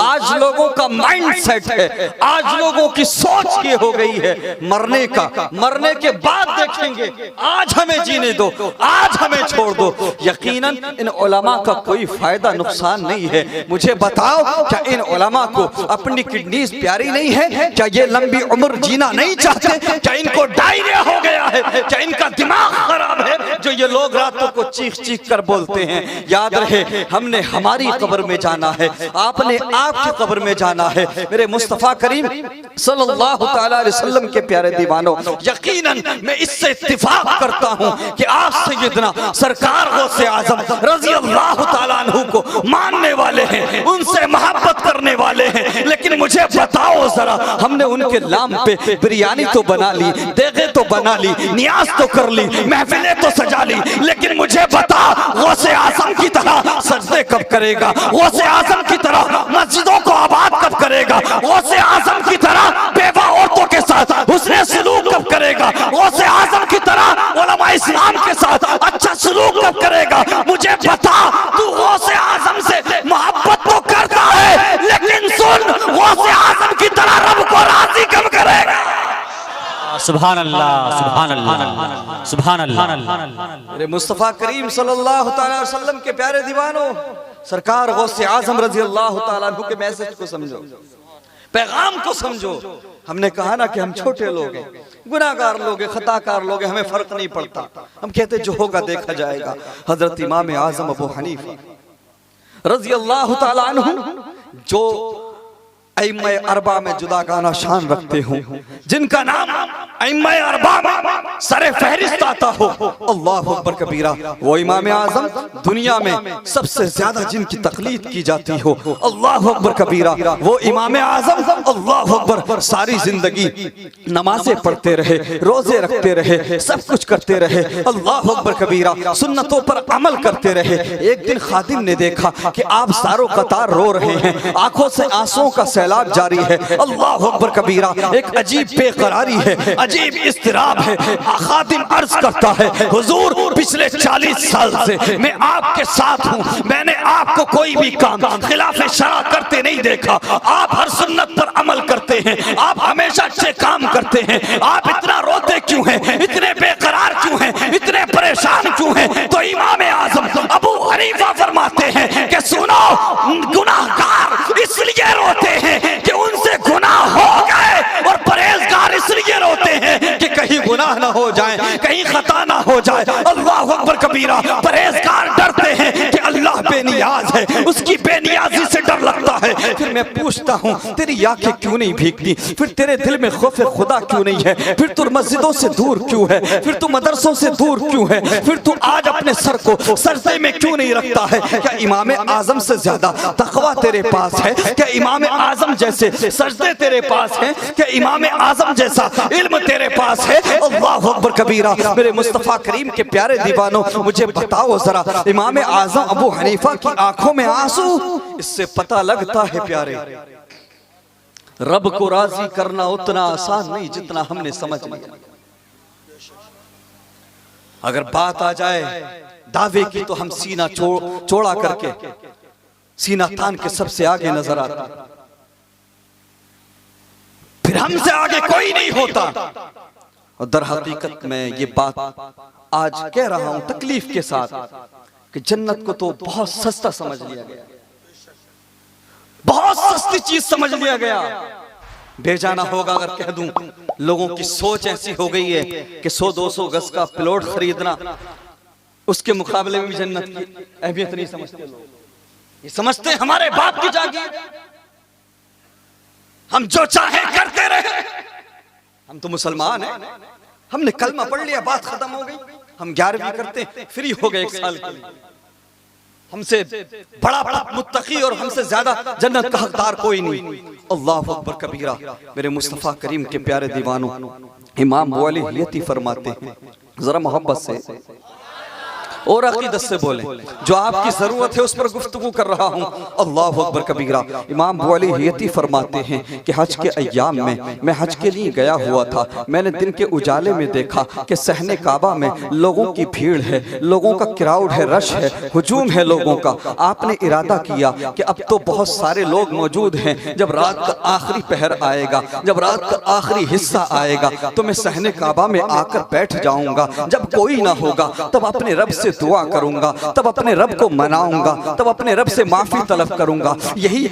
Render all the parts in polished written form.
आज लोगों का माइंड सेट है, आज लोगों की सोच ये हो गई है मरने का, मरने के बाद देखेंगे, आज हमें जीने दो, आज हमें छोड़ दो। यकीनन इन उलमा का कोई फायदा नुकसान नहीं है। मुझे बताओ, क्या इन उलमा को अपनी किडनीज प्यारी नहीं है? क्या ये लंबी उम्र जीना नहीं चाहते? क्या इनको डायरिया हो गया है? क्या इनका दिमाग खराब है जो ये लोग रातों को चीख चीख कर बोलते हैं? याद रहे, हमने हमारी कब्र में जाना है, आपने आपकी कब्र में जाना है। मेरे मुस्तफा करीम सल्लल्लाहु तआला अलैहि वसल्लम के प्यारे दीवानों, यकीनन मैं इससे इत्तिफाक करता हूं कि आप सैयदना सरकार गौसे आजम रज़ी अल्लाह तआला अन्हु को मानने वाले हैं, उनसे मोहब्बत करने वाले हैं। लेकिन मुझे बताओ जरा, हमने उनके नाम पे बिरयानी तो बना ली, देगे तो बना ली, नियाज तो कर ली, महफिलें तो सजा ली, लेकिन मुझे बता, गौसे आजम की तरह सजदे कब करेगा? गौसे आजम की तरह मस्जिदों को आबाद कब करेगा? गौसे आजम की तरह बेवा औरतों के साथ हुस्ने सलूक कब करेगा? गौसे आजम की तरह उलमा इस्लाम के साथ अच्छा सलूक कब करेगा? मुझे बता, तू गौसे आजम से मोहब्बत तो करता है, लेकिन सुन, गौसे आजम की तरह रब को राजी कब करेगा? सुभान अल्लाह, सुभान अल्लाह, सुभान अल्लाह। मेरे मुस्तफा करीम सल्लल्लाहु तआला अलैहि वसल्लम के प्यारे दीवानों, सरकार गौसे आजम रज़ी अल्लाह तआला अन्हु के मैसेज को समझो, पैगाम को समझो। हमने कहा ना कि हम छोटे लोग हैं, गुनाहगार लोग हैं, खताकार लोग हैं, हमें फर्क नहीं पड़ता। हम कहते जो होगा देखा जाएगा। हजरत इमाम आजम अबू हनीफा रज़ी अल्लाह तआला अन्हु, जो अइम्मा अरबा में जुदागाना शान रखते हो, जिनका नाम अइम्मा अरबा में सरे फहरिस्त आता हो, अल्लाहु अकबर कबीरा, वो इमाम आजम दुनिया में सबसे ज्यादा जिनकी तकलीद की जाती हो, अल्लाहु अकबर कबीरा, वो इमाम आजम अल्लाहु अकबर सारी जिंदगी नमाजें पढ़ते रहे, रोजे रखते रहे, सब कुछ करते रहे, अल्लाहु अकबर कबीरा, सुन्नतों पर अमल करते रहे। एक दिन खादिम ने देखा कि आप सारों कतार रो रहे हैं, आंखों से आंसुओं का सैलाब जारी है, अल्लाहु अकबर कबीरा, एक अजीब बेकरारी है, अजीब इस्तिराब है। खादिम अर्ज करता है, हुजूर पिछले 40 साल से मैं आपके साथ हूँ, मैंने आपको कोई भी काम खिलाफ शरा करते नहीं देखा। आप हर सुन्नत पर अमल करते हैं, आप हमेशा अच्छे काम करते हैं, आप इतना रोते क्यों हैं, इतने बेकरार क्यों हैं, इतने परेशान क्यों हैं? तो इमाम आजम अबू हनीफा फरमाते हैं कि सुनो, गुनाहगार इसलिए रोते हैं कि उनसे गुनाह हो गए, और परहेजगार इसलिए रोते हैं कि कहीं गुनाह ना हो जाए, कहीं खता ना हो जाए। अल्लाहु अकबर कबीरा, परहेजगार डरते हैं कि अल्लाह बेनियाज है, उसकी बेनियाजी से डर लगता है। फिर मैं पूछता हूँ, तेरी आंखें क्यों नहीं भीगती? फिर तेरे दिल में खौफे खुदा क्यों नहीं है? फिर तू मस्जिदों से दूर क्यों है? फिर तू मदरसों से दूर क्यों है? फिर तू आज अपने सर को सजदे में क्यों नहीं रखता है? क्या इमाम आजम से ज्यादा तकवा तेरे पास है? क्या इमाम आजम जैसे सजदे तेरे पास हैं? क्या इमाम आजम जैसा इल्म तेरे पास है? अल्लाहु अकबर कबीरा। मेरे मुस्तफा करीम के प्यारे दीवानों, मुझे बताओ जरा, इमाम आजम अबू हनीफा की आंखों में आंसू, इससे पता लगता है प्यारे, रब को राजी करना उतना आसान नहीं जितना हमने समझ लिया। अगर बात आ जाए दावे की, तो हम सीना चौड़ा करके, सीना तान के सबसे आगे नजर आते, फिर हमसे आगे कोई नहीं होता। और दर हकीकत में ये बात आज कह रहा हूं तकलीफ के साथ कि जन्नत को तो बहुत सस्ता समझ लिया गया, बहुत सस्ती चीज समझ लिया गया। बेजाना होगा अगर कह दूं, लोगों की सोच ऐसी हो गई है कि 100-200 गज का प्लॉट खरीदना, उसके मुकाबले में भी जन्नत की अहमियत नहीं समझते लोग। ये समझते हैं हमारे बाप की जागीर, हम जो चाहे करते रहे। हम तो मुसलमान हैं, हमने कलमा पढ़ लिया, बात खत्म हो गई। हम 11वीं करते, फ्री हो गए 1 साल के लिए। हमसे बड़ा मुत्तकी और हमसे ज्यादा जन्नत का हकदार कोई नहीं। अल्लाहु अकबर कबीरा। मेरे मुस्तफा करीम के प्यारे दीवानों, इमाम वाली हियती फरमाते हैं, जरा मोहब्बत से और अकीदत से बोले, जो आपकी जरूरत है उस पर गुफ्तगू कर रहा हूँ। अल्लाह अकबर कबीरा। इमाम अबू अली हयती फरमाते हैं कि हज के अय्याम में मैं हज के लिए गया हुआ था। मैंने दिन के उजाले में देखा कि सहने काबा में लोगों की भीड़ है, लोगों का क्राउड है, रश है, हुजूम है लोगों का। आपने इरादा किया कि अब तो बहुत सारे लोग मौजूद हैं, जब रात का आखिरी पहर आएगा, जब रात का आखिरी हिस्सा आएगा तो मैं सहने काबा में आकर बैठ जाऊंगा। जब कोई ना होगा तब अपने रब से दुआ करूंगा, तब अपने रब को मनाऊंगा, तब अपने रब से माफी तलब करूंगा। यही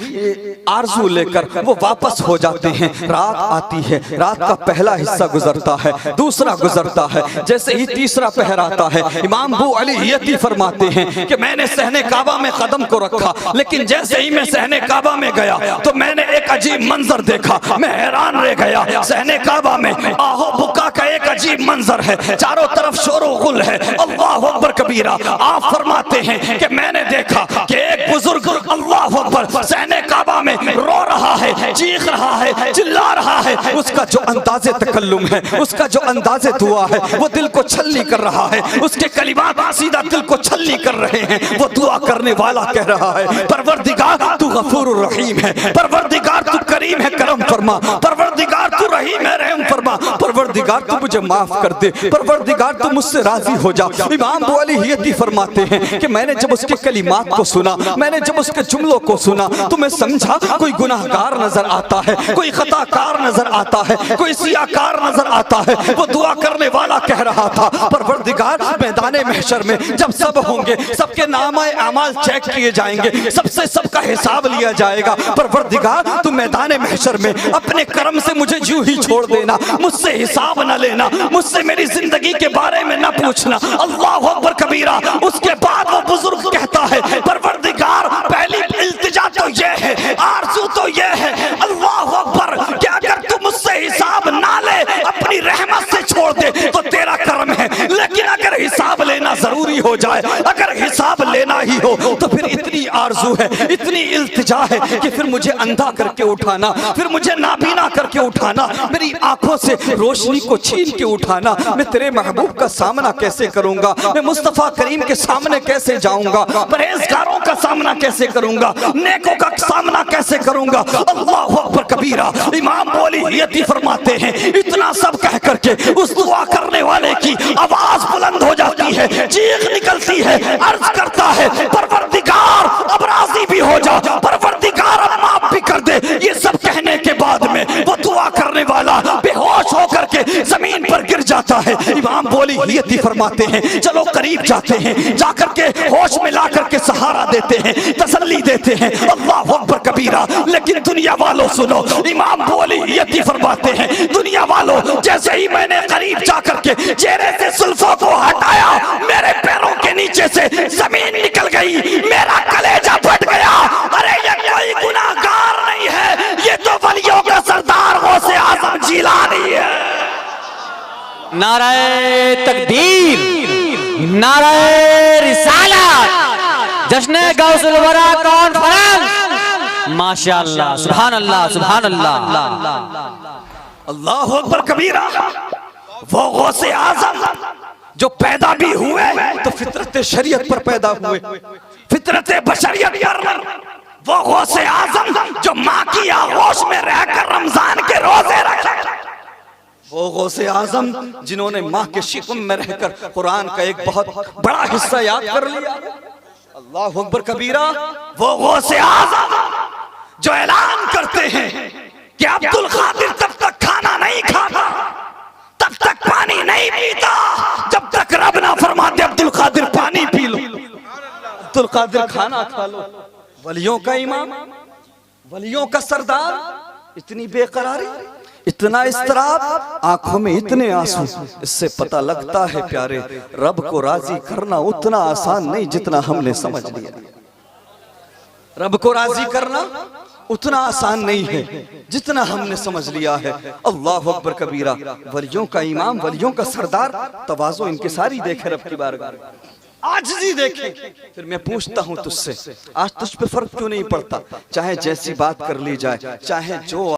आरजू लेकर वो वापस हो जाते हैं। रात आती है, रात का पहला हिस्सा गुजरता है, दूसरा गुजरता है, जैसे ही तीसरा पहर आता है इमाम अबू अली हयती फरमाते हैं कि मैंने सहने काबा में कदम को रखा, लेकिन जैसे ही मैं सहने काबा में गया तो मैंने एक अजीब मंजर देखा। मैं हैरान रह गया। सहने काबा में आहो बुका का एक अजीब मंजर है, चारों तरफ शोर गुल है। अल्लाह अकबर कबीरा। आप फरमाते हैं कि मैंने देखा कि एक बुजुर्ग अल्लाह अकबर सहने काबा में रो रहा है, चीख रहा है, चिल्ला रहा है। उसका जो अंदाज़े तकल्लुम है, उसका जो अंदाज़े दुआ है, वो दिल को छल्ली कर रहा है। उसके कलिमात सीधा दिल को छल्ली कर रहे हैं। वो दुआ करने वाला कह रहा है, परवरदिगार तू गफूरुर रहीम है, परवरदिगार तू करीम है, करम फरमा, परवरदिगार तू रहीम है, रहम फरमा, परवरदिगार तू मुझे माफ कर दे, परवरदिगार तू मुझसे राजी हो जा। इमाम अबू अली हयती फरमाते हैं कि मैंने जब उसके कलिमात को सुना, मैंने जब उसके जुमलों को सुना तो मैं समझा कोई गुनाहगार नजर आता है, कोई खताकार नजर आता है, कोई सियाकार नजर आता है। वो दुआ करने वाला कह रहा था, परवरदिगार मैदाने महशर में जब सब होंगे, सबके नामाए अमाल चेक किए जाएंगे, सबसे सबका हिसाब लिया जाएगा। परवरदिगार तू मैदाने महशर में अपने करम से मुझे यूं ही छोड़ देना, मुझसे हिसाब न लेना, मुझसे मेरी जिंदगी के बारे में न पूछना। अल्लाह अकबर कबीरा। उसके बाद वो बुजुर्ग कहता है, परवरदिगार पहली इल्तिजा तो ये है, आरज़ू तो ये है, अल्लाह अकबर, कि अगर तू मुझसे हिसाब ना ले, अपनी रहमत से छोड़ दे तो तेरा करम है, लेकिन अगर हिसाब लेना जरूरी हो जाए, अगर हिसाब लेना ही हो तो फिर इतनी आरज़ू है, इतनी इल्तिजा है कि फिर मुझे अंधा करके उठाना, फिर मुझे नाबीना करके उठाना, मेरी आंखों से रोशनी को छीन के उठाना। मैं तेरे महबूब का सामना कैसे करूंगा, मैं मुस्तफा करीम के सामने कैसे जाऊंगा, परहेजगारों का सामना कैसे करूंगा, नेकों का सामना कैसे करूंगा। अल्लाह अकबर कबीरा। इमाम अबू अली हयती फरमाते हैं, इतना सब कह करके उस दुआ करने वाले की आवाज बुलंद हो जाती है, चीख निकलती है, अर्ज करता है, परवरदिगार अब राजी भी हो जा, परवरदिगार अब माफ भी कर दे। ये सब कहने के बाद में वो दुआ करने वाला बेहोश होकर के जमीन पर गिर जाता है। इमाम अबू अली हयती फरमाते हैं, चलो करीब जाते हैं, जाकर के होश में ला करके सहारा देते हैं, तसल्ली देते हैं। अल्लाह अकबर कबीरा। लेकिन दुनिया वालों सुनो, इमाम अबू अली हयती फरमाते हैं, दुनिया वालों जैसे ही मैंने करीब जाकर के चेहरे से सुल्फों को हटाया, मेरे पैरों के नीचे से जमीन निकल गई, मेरा कलेजा फट गया। अरे ये कोई गुनाहगार नहीं है, ये तो वलियों का सरदार गौसे आजम जिलानी है। नाराए तकबीर, नाराए रिसालत, जश्न गौसुल वरा कॉन्फ्रेंस। माशाअल्लाह, सुभान अल्लाह, सुभान अल्लाह। अल्लाह अकबर कबीरा। वो गौसे आजम जो पैदा भी हुए तो फितरत शरीयत पर पैदा हुए, फितरत बशरियत पर। वो गौसे आजम जो माँ की आगोश में रहकर रमजान के रोजे रखे, वो गौसे आजम जिन्होंने माँ के शिकम में रहकर कुरान का एक बहुत बड़ा हिस्सा याद कर लिया। अल्लाह अकबर कबीरा। वो गौसे आजम जो ऐलान करते हैं कि अब्दुल कादिर तब तक खाना नहीं खाता, तब तक पानी नहीं पीता, जब तक रब ना फरमाते अब्दुल कादिर पानी पी लो, अब्दुल कादिर खाना खा लो। वलियों का इमाम, वलियों का सरदार, इतनी बेकरारी, इतना इस्तराब, आंखों में इतने आंसू। इससे पता लगता है प्यारे, रब को राजी करना उतना आसान नहीं जितना हमने समझ लिया। रब को राजी करना उतना आसान नहीं है जितना हमने समझ लिया है। अल्लाह अकबर कबीरा। वलियों का इमाम, वलियों का सरदार, तवाज़ो इनकिसारी देखे रब की बारगाह, आजिज़ी देखे। फिर मैं पूछता हूँ तुझसे, आज तुझ पे फर्क क्यों नहीं पड़ता? चाहे जैसी बात कर ली जाए, चाहे जो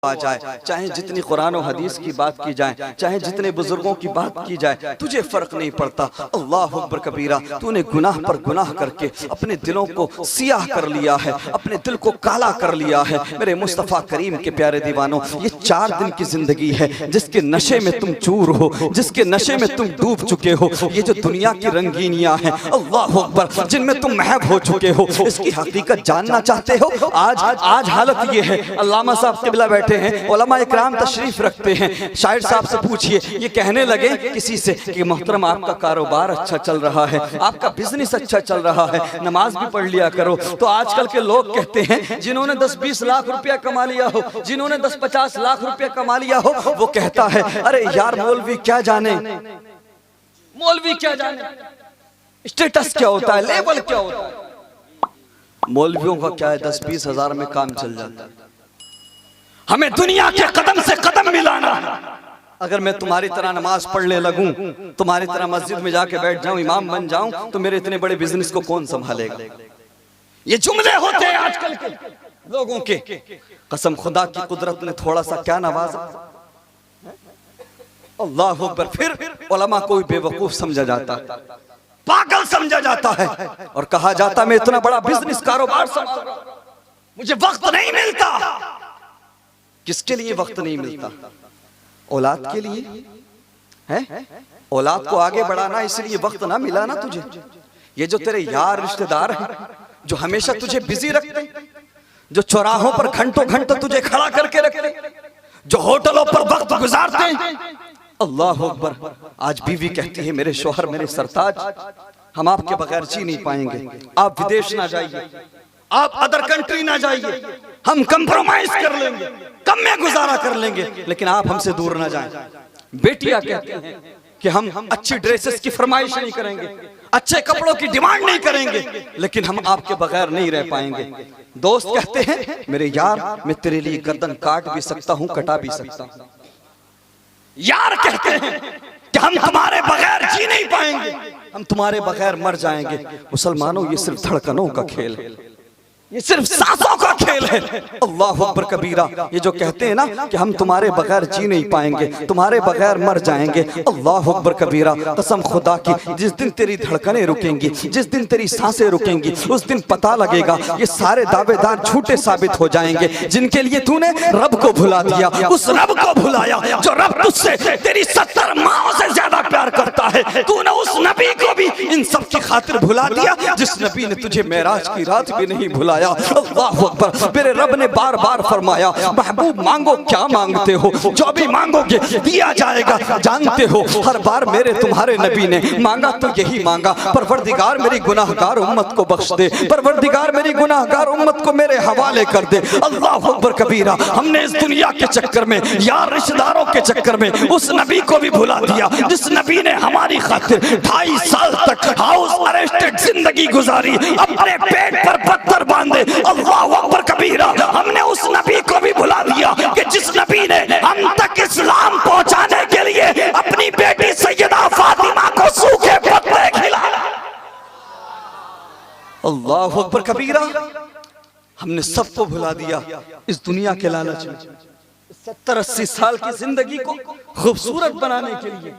आ जाए, चाहे जितनी कुरान और हदीस की बात की जाए, चाहे जितने बुजुर्गों की बात की जाए, तुझे फर्क नहीं पड़ता। अल्लाह अकबर कबीरा, तूने गुनाह पर गुनाह करके अपने दिलों को सियाह कर लिया है, अपने दिल को काला कर लिया है। मेरे मुस्तफ़ा करीम के प्यारे दीवानों, ये 4 दिन की जिंदगी है जिसके नशे में तुम चूर हो, जिसके नशे में तुम डूब चुके हो। ये जो दुनिया की रंगीनियां हैं, अल्लाह अकबर, जिनमें तुम महब हो चुके हो, इसकी हकीकत जानना चाहते हो? आज हालत ये है। अल्लामा साहब क़िबला बैठे हैं, उलमा इकराम तशरीफ रखते हैं। शायर साहब से पूछिए, ये कहने लगे किसी से कि मोहतरम आपका कारोबार अच्छा चल रहा है, आपका बिजनेस अच्छा चल रहा है, नमाज भी पढ़ लिया करो। तो आजकल के लोग कहते हैं, जिन्होंने 10-20 लाख रुपया कमा लिया हो, जिन्होंने 10-50 लाख रुपया कमा लिया हो, वो कहता है अरे यार मौलवी क्या जाने, मौलवी क्या जाने स्टेटस क्या होता है, लेवल क्या होता है। मौलवियों का क्या है, 10-20 हजार में काम चल जाता है। हमें दुनिया के कदम से कदम मिलाना। अगर मैं तुम्हारी तरह नमाज पढ़ने लगूं, तुम्हारी तरह मस्जिद में जाके बैठ जाऊं, इमाम बन जाऊं, तो मेरे इतने बड़े बिजनेस को कौन संभालेगा? ये जुमले होते हैं आजकल के लोगों के। कसम खुदा की कुदरत ने थोड़ा सा क्या नवाजा। अल्लाह अकबर। फिर उलमा को भी बेवकूफ समझा जाता है, पागल समझा जाता है, और कहा जाता मैं इतना बड़ा बिजनेस कारोबार संभाल रहा हूं, मुझे वक्त नहीं मिलता। किसके लिए वक्त नहीं मिलता? औलाद के लिए है। औलाद को आगे बढ़ाना, इसलिए वक्त ना मिला ना तुझे। ये जो तेरे यार रिश्तेदार हैं, जो हमेशा तुझे बिजी रखते, जो चौराहों पर घंटों घंटों तुझे खड़ा करके रखते, जो होटलों पर वक्त गुजारते हैं, अल्लाह अकबर। आज बीवी कहती है मेरे शौहर, मेरे सरताज, हम आपके बगैर जी नहीं पाएंगे, आप विदेश ना जाइए, आप अदर कंट्री ना जाइए, हम कंप्रोमाइज कर लेंगे, कम में गुजारा कर लेंगे, लेकिन आप हमसे दूर ना जाएं। बेटियां कहती हैं कि हम अच्छी ड्रेसेस की फरमाइश नहीं करेंगे, अच्छे कपड़ों की डिमांड नहीं करेंगे, लेकिन हम आपके बगैर नहीं रह पाएंगे। दोस्त कहते हैं मेरे यार, मैं तेरे लिए गर्दन काट भी सकता हूं, कटा भी सकता हूं। यार कहते हैं कि हम तुम्हारे बगैर जी नहीं पाएंगे, हम तुम्हारे बगैर मर जाएंगे। मुसलमानों, ये सिर्फ धड़कनों का खेल है, ये सिर्फ सांसों का खेल है। अल्लाह अकबर कबीरा। ये जो कहते हैं ना कि हम तुम्हारे बगैर जी नहीं पाएंगे, तुम्हारे बगैर मर जाएंगे, अल्लाह अकबर कबीरा। कसम खुदा की, जिस दिन तेरी धड़कनें रुकेंगी, जिस दिन तेरी सांसें रुकेंगी, उस दिन पता लगेगा ये सारे दावेदार झूठे साबित हो जाएंगे, जिनके लिए तूने रब को भुला दिया। उस रब को भुलाया जो रब तुझसे तेरी 70 माओं से ज्यादा प्यार करता है। तूने उस नबी को भी इन सब की खातिर भुला दिया, जिस नबी ने तुझे मेराज की रात भी नहीं भुलाया। अल्लाह अकबर। मेरे रब ने बार बार फरमाया, महबूब मांगो क्या मांगते हो, जो भी मांगोगे दिया जाएगा। जानते हो हर बार मेरे तुम्हारे नबी ने मांगा तो यही मांगा, परवरदिगार मेरी गुनाहगार उम्मत को बख्श दे, परवरदिगार मेरी गुनाहगार उम्मत को मेरे हवाले कर दे। अल्लाह अकबर कबीरा। हमने इस दुनिया के चक्कर में, यार रिश्तेदारों के चक्कर में उस नबी को भी भुला दिया, जिस नबी ने हमारी खातिर 2.5 साल तक हाउस अरेस्टेड जिंदगी गुजारी, अपने पेट पर पत्थर बांधे। अल्लाह अकबर कबीरा। हमने उस नबी को भी भुला दिया कि जिस नबी ने हम तक इस्लाम पहुंचाने के लिए अपनी बेटी सैयदा फातिमा को सूखे पत्ते खिलाए। अल्लाह अकबर कबीरा। हमने सबको भुला दिया इस दुनिया के लालच में। 70-80 साल की जिंदगी को खूबसूरत बनाने के लिए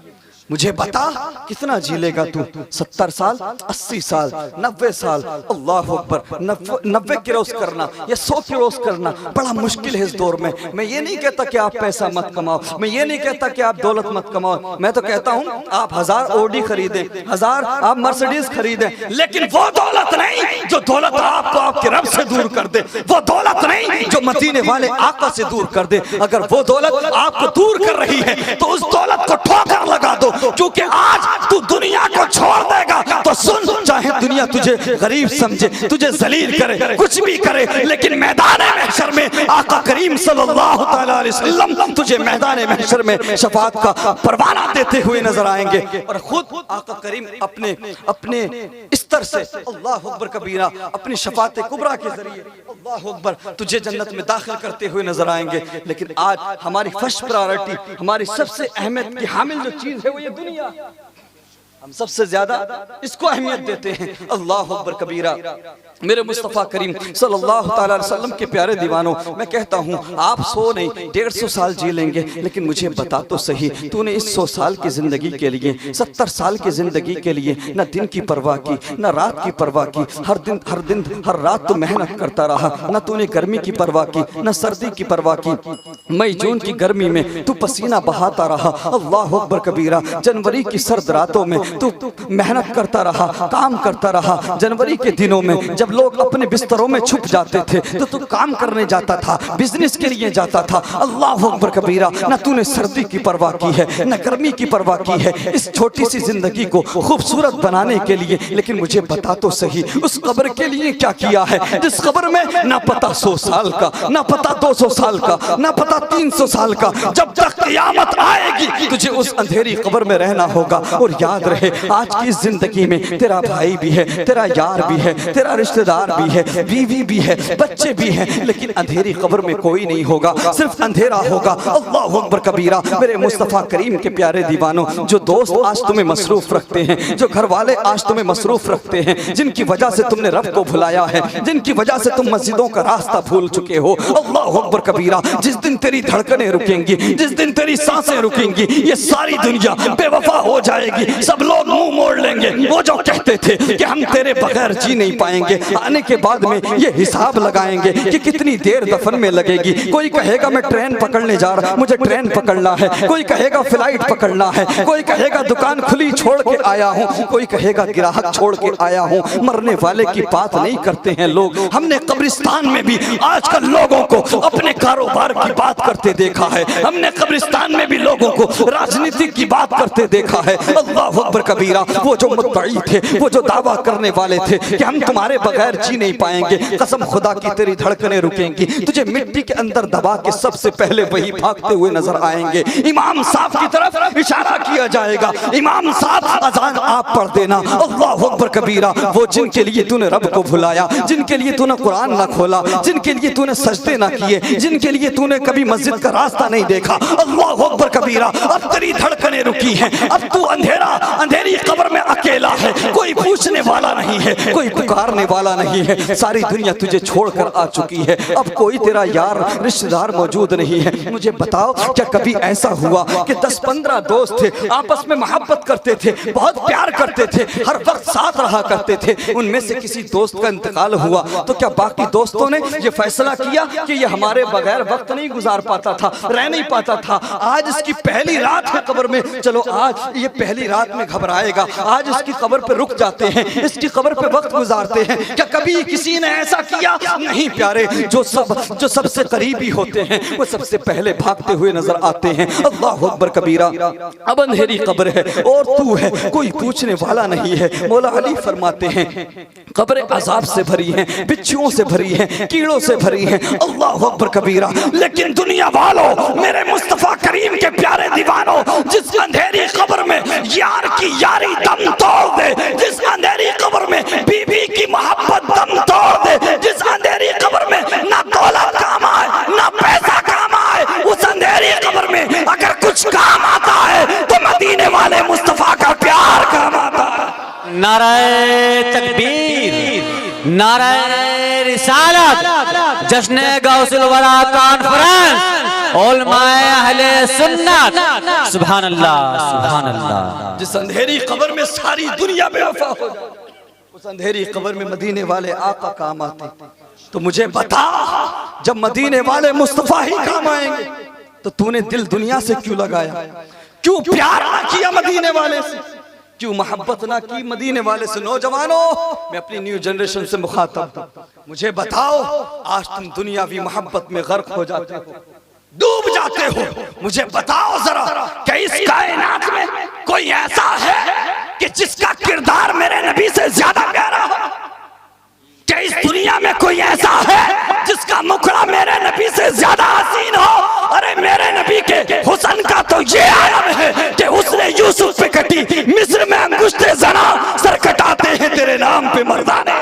मुझे बता कितना जी लेगा तू? 70 साल, 80 साल, 90 साल। अल्लाह अकबर। 90 क्रॉस करना या 100 क्रॉस करना बड़ा मुश्किल है इस दौर में। मैं ये नहीं कहता कि आप पैसा मत कमाओ, मैं ये नहीं कहता कि आप दौलत मत कमाओ, मैं तो कहता हूँ आप 1000 ऑडी खरीदें, 1000 आप मर्सिडीज खरीदें, लेकिन वो दौलत नहीं जो दौलत आपको आपके रब से दूर कर दे, वो दौलत नहीं जो मदीने वाले आका से दूर कर दे। अगर वो दौलत आपको दूर कर रही है तो उस दौलत को ठोकर लगा दो, क्योंकि आज तू दुनिया को छोड़ देगा तो सुन, चाहे दुनिया तुझे गरीब समझे, तुझे जलील करे, कुछ भी करे, लेकिन मैदान महशर में आका करीम सल्लल्लाहु तआला अलैहि वसल्लम तुझे मैदान महशर में शफाअत का परवाना देते हुए नजर आएंगे। और खुद आका करीम अपने अपने स्तर से अल्लाह अकबर कबीरा, अपनी शफाअत कुबरा के जरिए अल्लाह अकबर तुझे जन्नत में दाखिल करते हुए नजर आएंगे। लेकिन आज हमारी फर्स्ट प्रायोरिटी, हमारी सबसे अहमियत की हामिल जो चीज है वो ये दुनिया। हम सबसे ज्यादा इसको अहमियत देते हैं। अल्लाह अकबर कबीरा। मेरे मुस्तफ़ा करीम सल्लल्लाहु ताला अलैहि वसल्लम के प्यारे दीवानों, मैं कहता हूँ आप 100 नहीं 150 साल जी लेंगे, लेकिन मुझे बता तो सही, तूने इस 100 साल की जिंदगी के लिए, 70 साल की जिंदगी के लिए न दिन की परवाह की, न रात की परवाह की, हर रात तो मेहनत करता रहा, न तूने गर्मी की परवाह की, न सर्दी की परवाह की। मई जून की गर्मी में तू पसीना बहाता रहा। अल्लाह अकबर कबीरा। जनवरी की सर्द रातों में तू मेहनत करता रहा, काम करता रहा। जनवरी के दिनों में जब लोग अपने बिस्तरों में छुप जाते थे तो तू काम करने जाता था, बिजनेस के लिए जाता था। अल्लाह अकबर कबीरा। न तूने सर्दी की परवाह की है, न गर्मी की परवाह की है, इस छोटी सी जिंदगी को खूबसूरत बनाने के लिए। लेकिन मुझे बता तो सही, उस कब्र के लिए क्या किया है जिस कब्र में ना पता 100 साल का, ना पता 200 साल का, ना पता 300 साल का, जब तक क़यामत आएगी तुझे उस अंधेरी कब्र में रहना होगा। और याद रहे, आज की जिंदगी में तेरा भाई भी है, तेरा यार भी है, तेरा रिश्तेदार भी है, बीवी भी है, बच्चे भी हैं, लेकिन अंधेरी कब्र में कोई नहीं होगा, सिर्फ अंधेरा होगा। अल्लाह अकबर कबीरा। मेरे मुस्तफ़ा करीम के प्यारे दीवानों, जो दोस्त आज तुम्हें मसरूफ रखते हैं, जो घर वाले आज तुम्हें मसरूफ रखते हैं, जिनकी वजह से तुमने रब को भुलाया है, जिनकी वजह से तुम मस्जिदों का रास्ता भूल चुके हो, अल्लाह अकबर कबीरा, जिस दिन तेरी धड़कनें रुकेंगी, जिस दिन तेरी सांसें रुकेंगी, ये सारी दुनिया बेवफा हो जाएगी। सब लोग मुंह मोड़ लेंगे। वो जो कहते थे कि हम तेरे बगैर जी नहीं पाएंगे, आने के बाद में ये हिसाब लगाएंगे कि कितनी देर दफन में लगेगी। कोई कहेगा मैं ट्रेन पकड़ने जा रहा, मुझे ट्रेन पकड़ना है, कोई कहेगा फ्लाइट पकड़ना है, कोई कहेगा दुकान खुली छोड़ के आया हूँ, कोई कहेगा ग्राहक छोड़ के आया हूँ। मरने वाले की बात नहीं करते हैं लोग। हमने कब्रिस्तान में भी आजकल लोगों को अपने कारोबार की बात करते देखा है, हमने कब्रिस्तान में भी लोगों को राजनीति की बात करते देखा है। अल्लाह अकबर कबीरा। वो जो मुद्दई थे, वो जो दावा करने वाले थे कि हम तुम्हारे बगैर जी नहीं पाएंगे, कसम खुदा की तेरी धड़कनें रुकेंगी, तुझे मिट्टी के अंदर दबा के सबसे पहले वही भागते हुए नजर आएंगे। इमाम साहब की तरफ इशारा किया जाएगा, इमाम साहब अजान आप पढ़ देना। अल्लाह अकबर कबीरा। वो जिनके लिए तूने रब को भुलाया, जिनके लिए तूने कुरान ना खोला, जिनके लिए तूने सजदे ना किए, जिनके लिए तूने कभी मस्जिद का रास्ता नहीं देखा, अल्लाह अकबर कबीरा, अब तेरी धड़कनें रुकी हैं। अब तू अंधेरी कब्र में अकेला है, कोई पूछने वाला नहीं है, कोई पुकारने वाला नहीं है। सारी दुनिया तुझे छोड़कर आ चुकी है, अब कोई तेरा यार रिश्तेदार मौजूद नहीं है। मुझे बताओ, क्या कभी ऐसा हुआ कि 10-15 दोस्त थे, आपस में मोहब्बत करते थे, बहुत प्यार करते थे, हर वक्त साथ रहा करते थे, उनमें से किसी दोस्त का इंतकाल हुआ तो क्या बाकी दोस्तों ने ये फैसला किया कि ये हमारे बगैर वक्त नहीं गुजार पाता था, रह नहीं पाता था, आज इसकी पहली रात है कब्र में, चलो आज ये पहली रात में घबराएगा, आज इसकी कब्र पे रुक जाते हैं, इसकी कब्र पे वक्त गुजारते हैं। क्या कभी किसी ने ऐसा किया? नहीं प्यारे, जो सबसे करीबी होते हैं वो सबसे पहले भागते हुए नजर आते हैं। अल्लाह अकबर कबीरा। अब अंधेरी कब्र है और तू है, कोई पूछने वाला नहीं है। मौला अली फरमाते हैं, कब्र अजाब से भरी है, बिच्छुओं से भरी है, कीड़ों से भरी है। अल्लाह अकबर कबीरा। लेकिन दुनिया वालों, मेरे मुस्तफा करीम के प्यारे दीवानों, जिस अंधेरी कब्र में यार की यारी दम तोड़ दे, जिस अंधेरी कब्र में बीबी की मोहब्बत दम तोड़ दे, जिस अंधेरी कब्र में ना दौलत काम आए ना पैसा काम आए, उस अंधेरी कब्र में अगर कुछ काम आता है तो मदीने वाले मुस्तफा का प्यार काम आता है। नाराए तकबीर, नाराए रिसालत, जश्न गौसुल वरा कॉन्फ्रेंस, उलमाए अहले सुन्नत। सुभान अल्लाह, सुभान अल्लाह। जिस अंधेरी कब्र में सारी दुनिया बेवफा हो जाए, उस अंधेरी कब्र में मदीने वाले आका काम आते। तो मुझे बता, जब मदीने वाले मुस्तफा ही काम आएंगे तो तूने दिल दुनिया से क्यों लगाया? क्यों प्यार ना किया मदीने वाले से? क्यों मोहब्बत ना की मदीने वाले से? नौजवानों, मैं अपनी न्यू जनरेशन से मुखातब हूं, मुझे बताओ, आज तुम दुनियावी मोहब्बत में गर्क हो जाते हो, डूब जाते हो। मुझे बताओ जरा, क्या इस कायनात में कोई ऐसा है कि जिसका किरदार मेरे नबी से ज्यादा प्यारा हो? क्या इस दुनिया में कोई ऐसा है जिसका मुखड़ा मेरे नबी से ज्यादा हसीन हो? अरे मेरे नबी के हुस्न का तो ये आलम है कि उसने यूसुफ पे कटी, मिस्र में अंगुश्ते जना सर कटाते हैं तेरे नाम पे मर्दाने।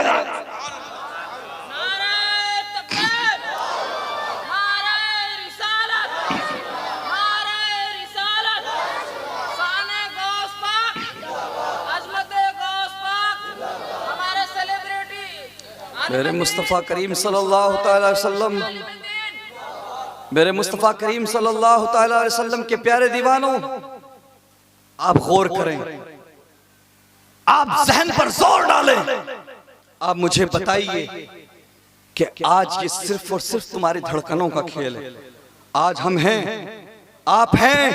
मेरे मुस्तफ़ा करीम सल्लल्लाहु तआला अलैहि वसल्लम, मेरे मुस्तफ़ा करीम सल्लल्लाहु तआला अलैहि वसल्लम के प्यारे दीवानों, आप गौर करें, आप जहन पर जोर डालें। आप मुझे बताइए कि आज ये सिर्फ और सिर्फ तुम्हारी धड़कनों का खेल है। आज हम हैं, आप हैं,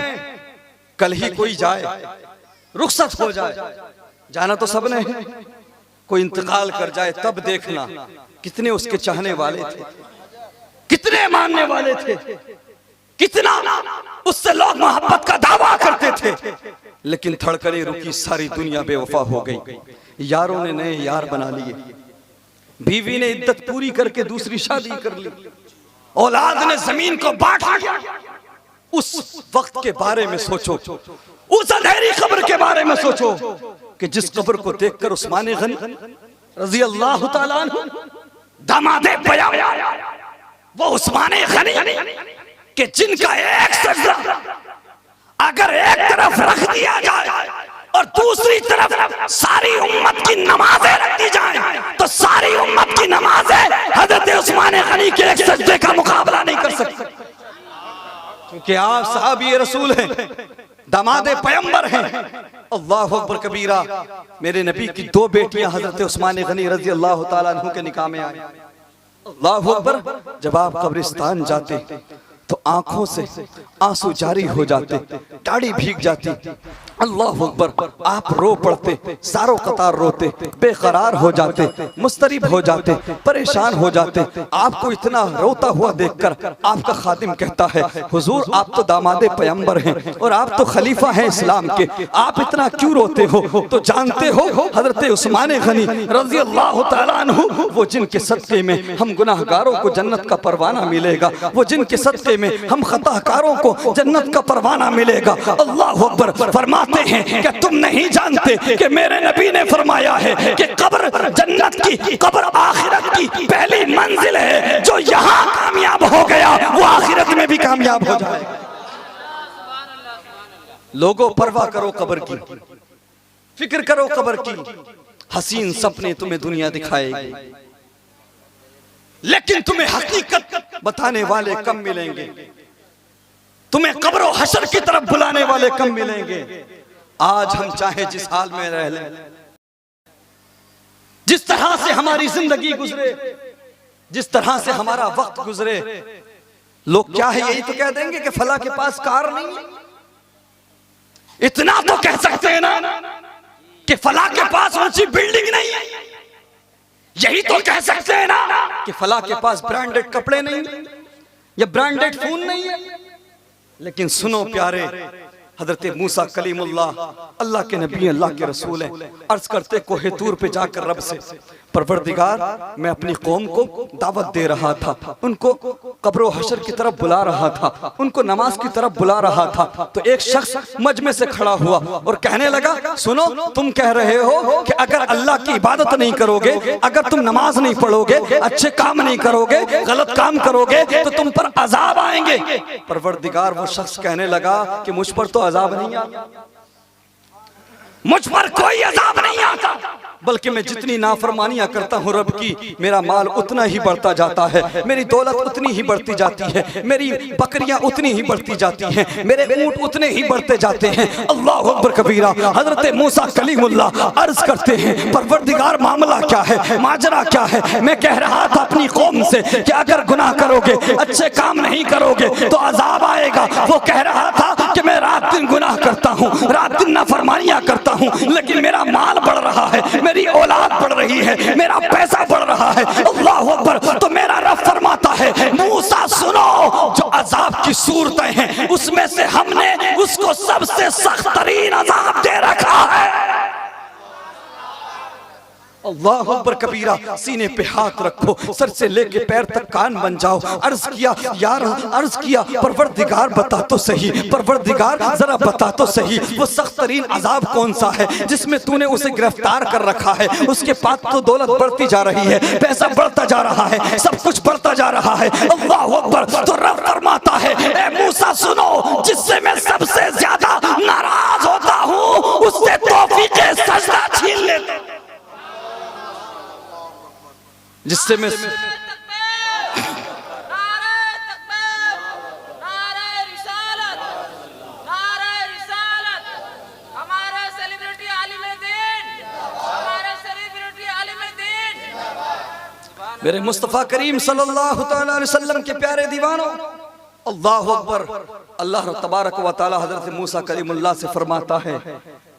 कल ही कोई जाए, रुखसत हो जाए, जाना तो सबने है, कोई इंतकाल कर जाए तब देखना कितने उसके चाहने वाले थे, कितने मानने वाले थे, कितना उससे लोग मोहब्बत का दावा करते थे, लेकिन धड़कने रुकी, सारी दुनिया बेवफा हो गई। यारों ने नए यार बना लिए, बीवी ने इद्दत पूरी करके दूसरी शादी कर ली, औलाद ने जमीन को बांट लिया। उस वक्त के बारे में सोचो, उस अंधेरी कब्र के बारे में सोचो कि जिस कब्र को देखकर उस्मान गनी रजी अल्लाह ताला अन्हु, दामादे पैगंबर, वो उस्मान गनी कि जिनका एक सजदा अगर एक तरफ रख दिया जाए और दूसरी तरफ सारी उम्मत की नमाजें रख दी जाए तो सारी उम्मत की नमाजें हजरत उस्मान गनी के एक सजदे का मुकाबला नहीं कर सकती, क्योंकि आप साहबी रसूल हैं, दामादे पैगंबर हैं। अल्लाहु अकबर कबीरा। मेरे नबी की दो बेटियां हजरत उस्मान गनी रजी अल्लाह ताला अन्हु के निकाह में आई। अल्लाहु अकबर। जब आप कब्रिस्तान जाते तो आंखों से आंसू जारी हो जाते, दाढ़ी भीग जाती। अल्लाह अकबर। आप रो पड़ते, सारों कतार रोते, बेकरार हो जाते, मुस्तरिब हो जाते, परेशान हो जाते। आपको इतना रोता हुआ देखकर आपका खादिम कहता है, हुजूर आप तो दामादे पैगंबर हैं और आप तो खलीफा हैं इस्लाम के, आप इतना क्यों रोते हो? तो जानते हो हजरत उस्मान गनी रज़ी अल्लाह ताला अन्हु, वो जिनके सदक़े में हम गुनाहगारों को जन्नत का परवाना मिलेगा, वो जिनके सदक़े में हम खताकारों को जन्नत का परवाना मिलेगा। अल्लाह अकबर। फरमाते हैं कि तुम नहीं जानते कि मेरे नबी ने फरमाया है कि कब्र जन्नत की, कब्र आखिरत की पहली मंजिल है। जो यहाँ कामयाब हो गया वो आखिरत में भी कामयाब हो जाएगा। लोगों परवाह करो कब्र की, फिक्र करो कब्र की। हसीन सपने तुम्हें दुनिया दिखाएगी, लेकिन तुम्हें हकीकत बताने वाले कम मिलेंगे, तुम्हें कब्र और हशर की तरफ बुलाने वाले कम मिलेंगे। आज हम चाहे जिस हाल में रह लें, जिस तरह से हमारी जिंदगी गुजरे, जिस तरह से हमारा वक्त गुजरे, लोग क्या है यही तो कह देंगे कि फला के पास कार नहीं है। इतना तो कह सकते हैं ना कि फला के पास ऊंची बिल्डिंग नहीं है। यही तो कह सकते हैं ना कि फला के पास ब्रांडेड कपड़े नहीं है या ब्रांडेड फोन नहीं है। लेकिन सुनो प्यारे, हजरत मूसा कलीमुल्लाह अल्लाह के नबी, अल्लाह के रसूल हैं, अर्ज करते कोहे तूर पे जाकर रब से, परवरदिगार मैं अपनी कौम को दावत दे रहा था, उनको कब्र हशर की तरफ बुला रहा था, उनको नमाज की तरफ बुला रहा था। तो एक शख्स मजमे से खड़ा हुआ और कहने लगा, सुनो तुम कह रहे हो कि अगर अल्लाह की इबादत नहीं करोगे, अगर तुम नमाज नहीं पढ़ोगे, अच्छे काम नहीं करोगे, गलत काम करोगे तो तुम पर अजाब आएंगे। परवरदिगार वो शख्स कहने लगा कि मुझ पर तो अजाब नहीं आता, मुझ पर कोई अजाब नहीं आता, बल्कि मैं जितनी नाफरमानियां करता हूं रब की, मेरा माल उतना ही बढ़ता जाता है, मेरी दौलत उतनी ही बढ़ती जाती है, मेरी बकरियां उतनी ही बढ़ती जाती हैं, मेरे ऊंट उतने ही बढ़ते जाते हैं। अल्लाह अकबर कबीरा। हजरत मूसा कलीमुल्लाह अर्ज करते हैं, परवरदिगार मामला क्या है, माजरा क्या है? मैं कह रहा था अपनी कौम से कि अगर गुनाह करोगे, अच्छे काम नहीं करोगे तो अजाब आएगा। वो कह रहा था कि मैं रात दिन गुनाह करता हूँ, रात दिन नाफरमानियां करता हूँ, लेकिन मेरा माल बढ़ रहा है, मेरी औलाद बढ़ रही है, मेरा पैसा बढ़ रहा है। अल्लाह अकबर। तो मेरा रब फरमाता है, मूसा सुनो, जो अजाब की सूरतें हैं उसमें से हमने उसको सबसे सख्त तरीन अजाब दे रखा है। अल्लाह अकबर कबीरा। सीने पे हाथ रखो, सर से लेके पैर तक कान बन जाओ। अर्ज किया यार, अर्ज किया परवरदिगार बता तो सही, परवरदिगार जरा बता तो सही, वो सख्त तरीन अजाब कौन सा है जिसमें तूने उसे गिरफ्तार कर रखा है? उसके पास तो दौलत बढ़ती जा रही है, पैसा बढ़ता जा रहा है, सब कुछ बढ़ता जा रहा है। अल्लाह अकबर। तो रब फरमाता है, ए मूसा सुनो, जिससे मैं सबसे ज्यादा नाराज होता हूँ उससे तौफीक सजदा छीन लेते, जिससे जिससे मैं मेरे मुस्तफ़ा करीम सल्लल्लाहु तआला अलैहि वसल्लम के प्यारे दीवानों, अल्लाह अकबर। अल्लाह तबारक व तआला हज़रत मूसा कलीमुल्लाह से फरमाता है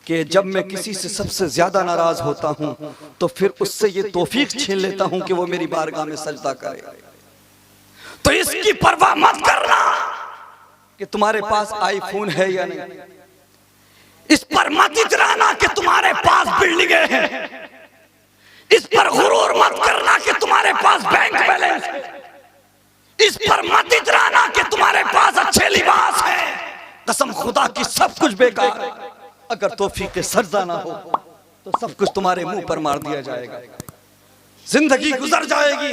कि जब मैं किसी से सबसे ज्यादा नाराज होता हूं तो फिर उससे ये तौफीक छीन लेता हूं कि वो मेरी बारगाह में सजदा करे। तो इसकी परवाह मत करना कि तुम्हारे पास आईफोन है या नहीं, इस पर मत इतराना कि तुम्हारे पास बिल्डिंगें हैं, इस पर गुरूर मत करना कि तुम्हारे पास बैंक बैलेंस है, इस पर मत इतराना कि तुम्हारे पास अच्छे लिबास है। कसम खुदा की सब कुछ बेकार है। अगर तौफीक सजदा ना हो तो सब कुछ तुम्हारे मुंह पर मार दिया जाएगा। जिंदगी गुजर जाएगी।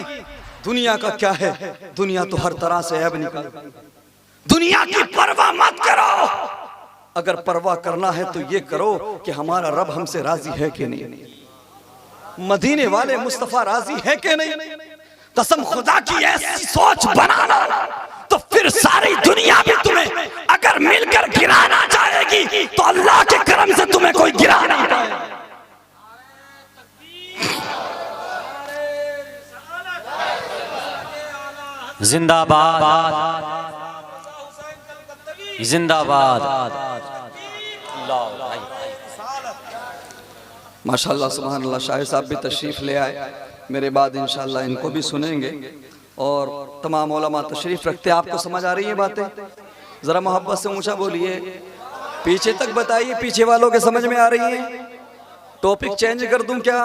दुनिया का क्या है, दुनिया तो हर तरह से ऐब निकाल। दुनिया की परवाह मत करो। अगर परवाह करना है तो ये करो कि हमारा रब हमसे राजी है कि नहीं, मदीने वाले मुस्तफा राजी है कि नहीं। कसम खुदा की ऐसी सोच बनाना तो फिर सारी दुनिया भी तुम्हें अगर मिलकर गिराना चाहेगी तो अल्लाह के करम से तुम्हें कोई गिरा नहीं पाएगा। जिंदाबाद जिंदाबाद। माशाअल्लाह सुभान अल्लाह। शाह साहब भी तशरीफ ले आए, मेरे बाद इंशाअल्लाह इनको भी सुनेंगे और तमाम उलमा तशरीफ रखते। आपको समझ आ रही है बातें? जरा मोहब्बत से ऊंचा बोलिए, पीछे तक बताइए, पीछे वालों के समझ में आ रही है? टॉपिक चेंज कर दूं क्या?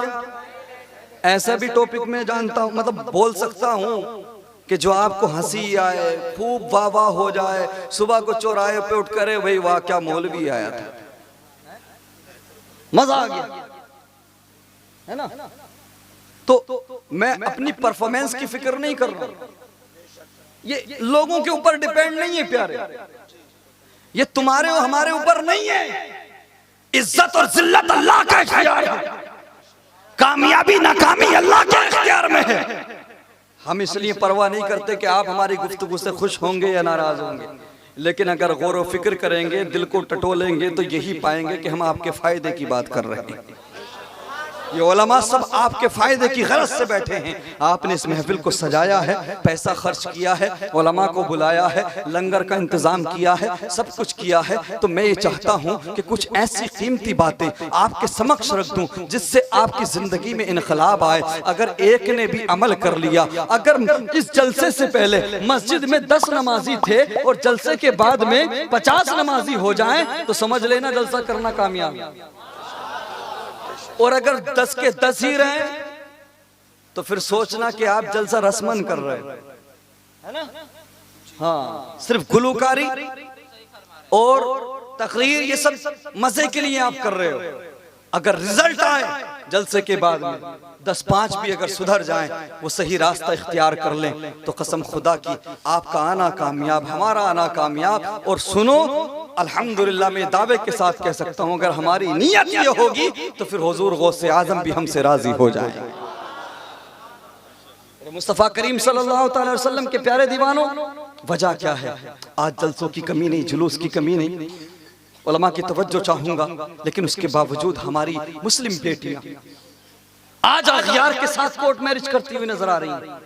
ऐसा भी टॉपिक में जानता हूं, मतलब बोल सकता हूं कि जो आपको हंसी आए, खूब वाह वाह हो जाए। सुबह को चौराहे पे उठ करे भाई वाह क्या मौलवी आया था, मजा आ गया, है ना? तो मैं अपनी परफॉर्मेंस की फिक्र नहीं कर रहा, ये लोगों के ऊपर डिपेंड नहीं है प्यारे, ये तुम्हारे और हमारे ऊपर नहीं है। इज्जत और जिल्लत अल्लाह का इख्तियार है, कामयाबी नाकामी अल्लाह के इख्तियार में है। हम इसलिए परवाह नहीं करते कि आप हमारी गुफ्तगू से खुश होंगे या नाराज होंगे, लेकिन अगर गौर व फिक्र करेंगे, दिल को टटोलेंगे तो यही पाएंगे कि हम आपके फायदे की बात कर रहे हैं। ये उलमा सब आपके फायदे की गरज से बैठे हैं। आपने इस महफिल को सजाया है, पैसा खर्च किया है, उलमा को बुलाया है, लंगर का इंतजाम किया है, सब कुछ किया है। तो मैं ये चाहता हूँ कि कुछ ऐसी कीमती बातें आपके समक्ष रख दूं जिससे आपकी जिंदगी में इनकलाब आए। अगर एक ने भी अमल कर लिया, अगर इस जलसे से पहले मस्जिद में 10 नमाजी थे और जलसे के बाद में 50 नमाजी हो जाएं तो समझ लेना जलसा करना कामयाब। और अगर 10 के 10 ही रहे तो फिर सोचना कि आप जलसा रस्मन कर रहे हैं ना। हाँ, सिर्फ गुलूकारी और तकरीर ये सब मजे के लिए आप कर रहे हो। अगर रिजल्ट आए जलसे के बाद में 10-5 भी अगर सुधर जाएं, वो सही रास्ता इख्तियार कर लें, तो कसम खुदा की आपका आना कामयाब, हमारा आना कामयाब। और सुनो, अल्हम्दुलिल्लाह मैं दावे के साथ कह सकता हूं, अगर हमारी नीयत ये होगी तो फिर हुजूर गौसे आजम भी हमसे राजी हो जाए। मुस्तफा करीम सल्लल्लाहु अलैहि वसल्लम के प्यारे दीवानों, वजह क्या है? आज जलसों की कमी नहीं, जुलूस की कमी नहीं, उलमा की तवज्जो चाहूंगा, लेकिन उसके बावजूद हमारी मुस्लिम बेटियां आज अगियार के साथ कोर्ट मैरिज करती हुई नजर आ रही हैं,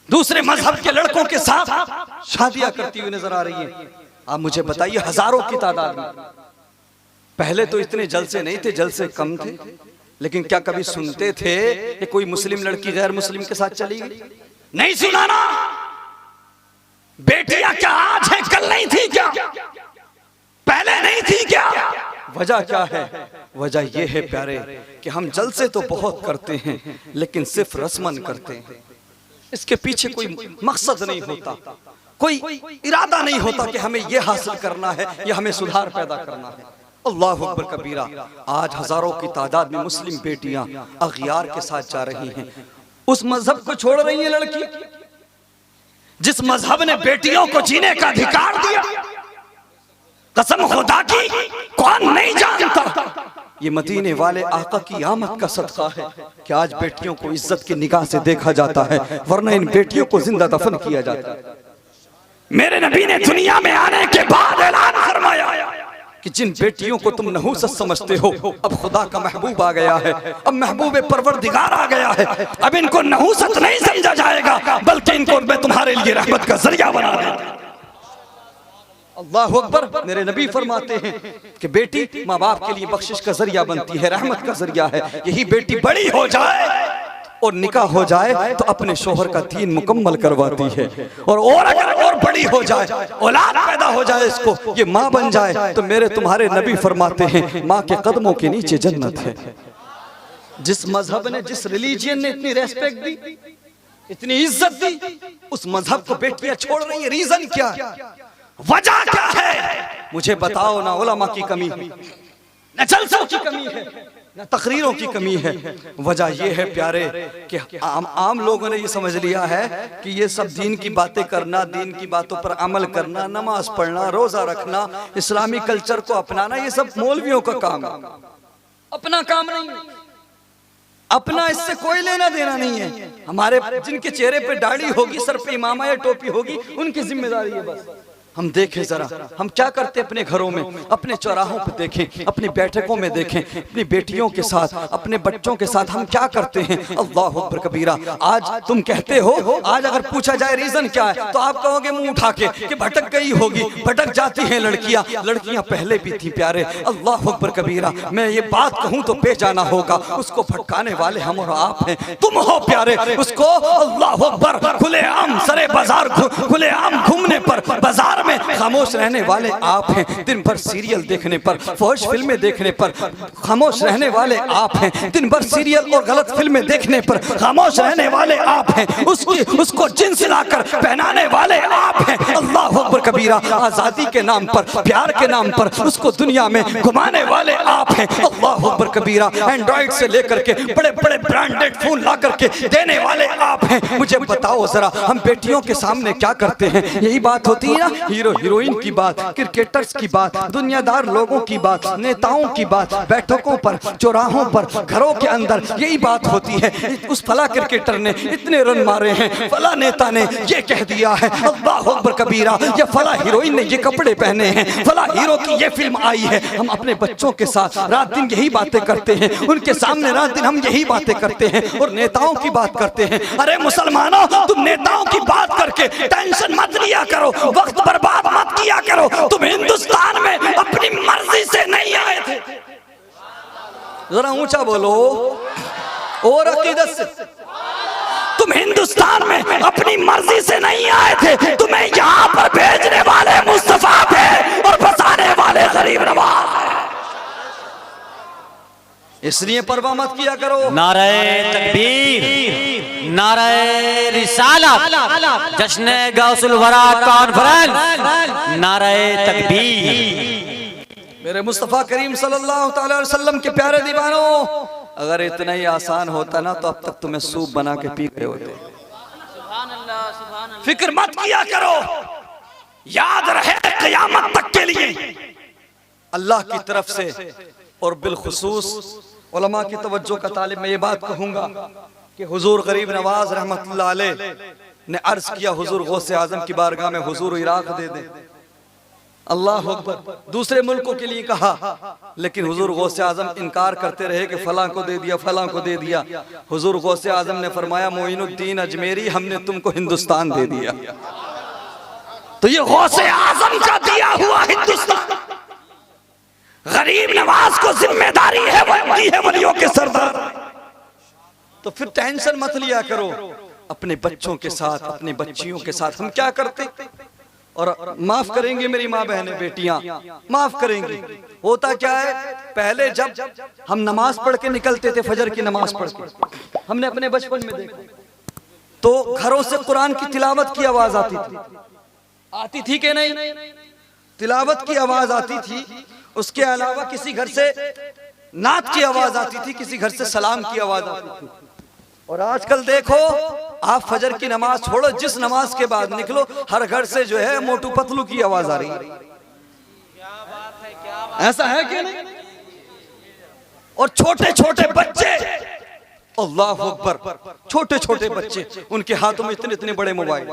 दूसरे मजहब के लड़कों के साथ शादियां करती हुई नजर आ रही हैं। आप मुझे बताइए, हजारों की तादाद में। पहले तो इतने जलसे नहीं थे, जलसे कम थे, लेकिन क्या कभी सुनते थे कि कोई मुस्लिम लड़की गैर मुस्लिम के साथ चली गई? नहीं सुना ना। बेटियां क्या आज है, कल नहीं थी क्या? पहले नहीं थी क्या? वजह क्या है? वजह यह है प्यारे कि हम जलसे तो बहुत करते हैं लेकिन सिर्फ रस्मन करते हैं। इसके पीछे कोई मकसद नहीं होता, कोई इरादा नहीं होता कि हमें यह हासिल करना है या हमें सुधार पैदा करना है। अल्लाह अकबर कबीरा। आज हजारों की तादाद में मुस्लिम बेटियां अगियार के साथ जा रही हैं, उस मजहब को छोड़ रही हैं लड़की जिस मजहब ने बेटियों को जीने का अधिकार दिया। कसम खुदा की, कौन नहीं जानता ये मदीने वाले आका की आमद का सदका है कि आज बेटियों को इज्जत की निगाह से देखा जाता है, वरना इन बेटियों को जिंदा दफन किया जाता है। मेरे नबी ने दुनिया में आने के बाद ऐलान फरमाया कि जिन बेटियों को तुम नहूसत समझते हो, अब खुदा का महबूब आ गया है, अब महबूब परवरदिगार आ गया है, अब इनको नहूसत नहीं समझा जाएगा, बल्कि इनको मैं तुम्हारे लिए रहमत का जरिया बना दूंगा। अल्लाहु अकबर। मेरे नबी फरमाते हैं कि बेटी माँ बाप के लिए बख्शिश का जरिया बनती है, रहमत का जरिया है। यही बेटी बड़ी हो जाए और निकाह हो जाए तो अपने शोहर का दीन मुकम्मल करवाती है, और अगर और बड़ी हो जाए, औलाद पैदा हो जाए, इसको ये माँ बन जाए, तो मेरे तुम्हारे नबी फरमाते हैं माँ के कदमों के नीचे जन्नत है। जिस मजहब ने, जिस रिलीजियन ने इतनी रेस्पेक्ट दी, इतनी इज्जत दी, उस मजहब को बेटियां छोड़ रही है। रीजन क्या, वजह क्या है? मुझे बताओ ना। उलमा की कमी, न जलसों की कमी है, न तकरीरों की कमी है। वजह यह है प्यारे कि आम लोगों ने ये समझ लिया है कि ये सब दीन की बातें करना, दीन की बातों पर अमल करना, नमाज पढ़ना, रोजा रखना, इस्लामी कल्चर को अपनाना, ये सब मौलवियों का काम है, अपना काम नहीं है। अपना इससे कोई लेना देना नहीं है। हमारे जिनके चेहरे पे दाढ़ी होगी, सर पे इमामा या टोपी होगी, उनकी जिम्मेदारी है बस। हम देखें जरा, हम क्या करते अपने घरों में, अपने चौराहों पे देखें, अपनी बैठकों में देखें, अपनी बेटियों के साथ, अपने बच्चों के साथ हम क्या करते हैं। अल्लाह अकबर कबीरा। आज तुम कहते हो, आज अगर पूछा जाए रीजन क्या है, तो आप कहोगे मुंह उठा के कि भटक गई होगी, भटक जाती हैं लड़कियां। लड़कियां पहले भी थी प्यारे। अल्लाह अकबर कबीरा। मैं ये बात कहूं तो बेजाना होगा, उसको भटकाने वाले हम और आप हैं, तुम हो प्यारे। उसको अल्लाह अकबर खुलेआम सरे बाजार, खुलेआम घूमने पर, बाजार में खामोश रहने वाले आप हैं। दिन भर सीरियल देखने पर, फौज फिल्में देखने पर खामोश रहने वाले आप हैं। दिन भर सीरियल और गलत फिल्में देखने पर खामोश रहने वाले आप हैं। उसको जिन्स लाकर पहनाने वाले आप हैं। अल्लाह अकबर कबीरा। आजादी के नाम पर, प्यार के नाम पर उसको दुनिया में घुमाने वाले आप हैं। अल्लाह अकबर कबीरा। एंड्रॉइड से लेकर के बड़े बड़े ब्रांडेड फोन ला करके देने वाले आप हैं। मुझे बताओ जरा, हम बेटियों के सामने क्या करते हैं? यही बात होती है ना, हीरो हीरोइन की बात, क्रिकेटर्स की बात, दुनियादार लोगों की बात, नेताओं की बात, बैठकों पर, चौराहों पर, घरों के अंदर यही बात होती है। उस फला क्रिकेटर ने इतने रन मारे हैं, फला नेता ने ये कह दिया है। अल्लाह अकबर कबीरा। या फला हीरोइन ने ये कपड़े पहने हैं, फला हीरो की ये फिल्म आई है। हम अपने बच्चों के साथ रात दिन यही बातें करते हैं, उनके सामने रात दिन हम यही बातें करते हैं और नेताओं की बात करते हैं। अरे मुसलमानों, तुम नेताओं की बात करके टेंशन मत लिया करो, वक्त बर्बाद मत किया करो। तुम हिंदुस्तान में अपनी मर्जी से नहीं आए थे। जरा ऊंचा बोलो और अकीदत से। तुम हिंदुस्तान में अपनी मर्जी से नहीं आए थे, तुम्हें यहाँ पर भेजने वाले मुस्तफा थे और बसाने वाले गरीब नवाज। इसलिए परवाह मत किया करो। नारे तकबीर, नारे रिसालत, जश्न गौसुल वरा कॉन्फ्रेंस, नारे तकबीर। मेरे मुस्तफा करीम सल्लल्लाहु अलैहि वसल्लम के प्यारे दीवानों, अगर इतना ही आसान होता ना तो अब तक तुम्हें सूप बना के पी गए होते। फिक्र मत किया करो, याद रहे क़यामत तक के लिए अल्लाह की तरफ से और बिलखुसूस उलमा की तवज्जो का तालिब मैं ये बात कहूंगा कि हुजूर गरीब नवाज रहमतुल्लाह अलैह ने अर्ज किया हुजूर गौसे आजम की बारगाह में, हुजूर इराक दे दे। अल्लाह अकबर। दूसरे मुल्कों के लिए कहा, लेकिन हुजूर गौसे आजम इनकार करते रहे कि फलां को दे दिया, फलां को दे दिया। हुजूर गौसे आजम ने फरमाया, मोइनुद्दीन अजमेरी, हमने तुमको हिंदुस्तान दे दिया। तो ये गौसे आजम का दिया हुआ हिंदुस्तान, गरीब नवाज को जिम्मेदारी है, वही है वलियों के सरदार। तो फिर टेंशन मत लिया करो। अपने बच्चों के साथ, अपने बच्चियों के साथ हम क्या करते, और माफ करेंगे मेरी माँ बहनें, बेटियां माफ करेंगी। होता क्या है, पहले जब हम नमाज पढ़ के निकलते थे, फजर की नमाज पढ़ के, हमने अपने बचपन में देखा, तो घरों से कुरान की तिलावत की आवाज आती थी कि नहीं? तिलावत की आवाज आती थी। उसके अलावा किसी घर से नात की आवाज आती थी, किसी घर से सलाम की आवाज आती थी। और आजकल देखो, आप फजर की नमाज छोड़ो, जिस नमाज के बाद निकलो, हर घर से जो है मोटू पतलू की आवाज आ रही है। ऐसा है कि नहीं? और छोटे छोटे बच्चे, अल्लाह अकबर, छोटे छोटे बच्चे, उनके हाथों में इतने इतने बड़े मोबाइल,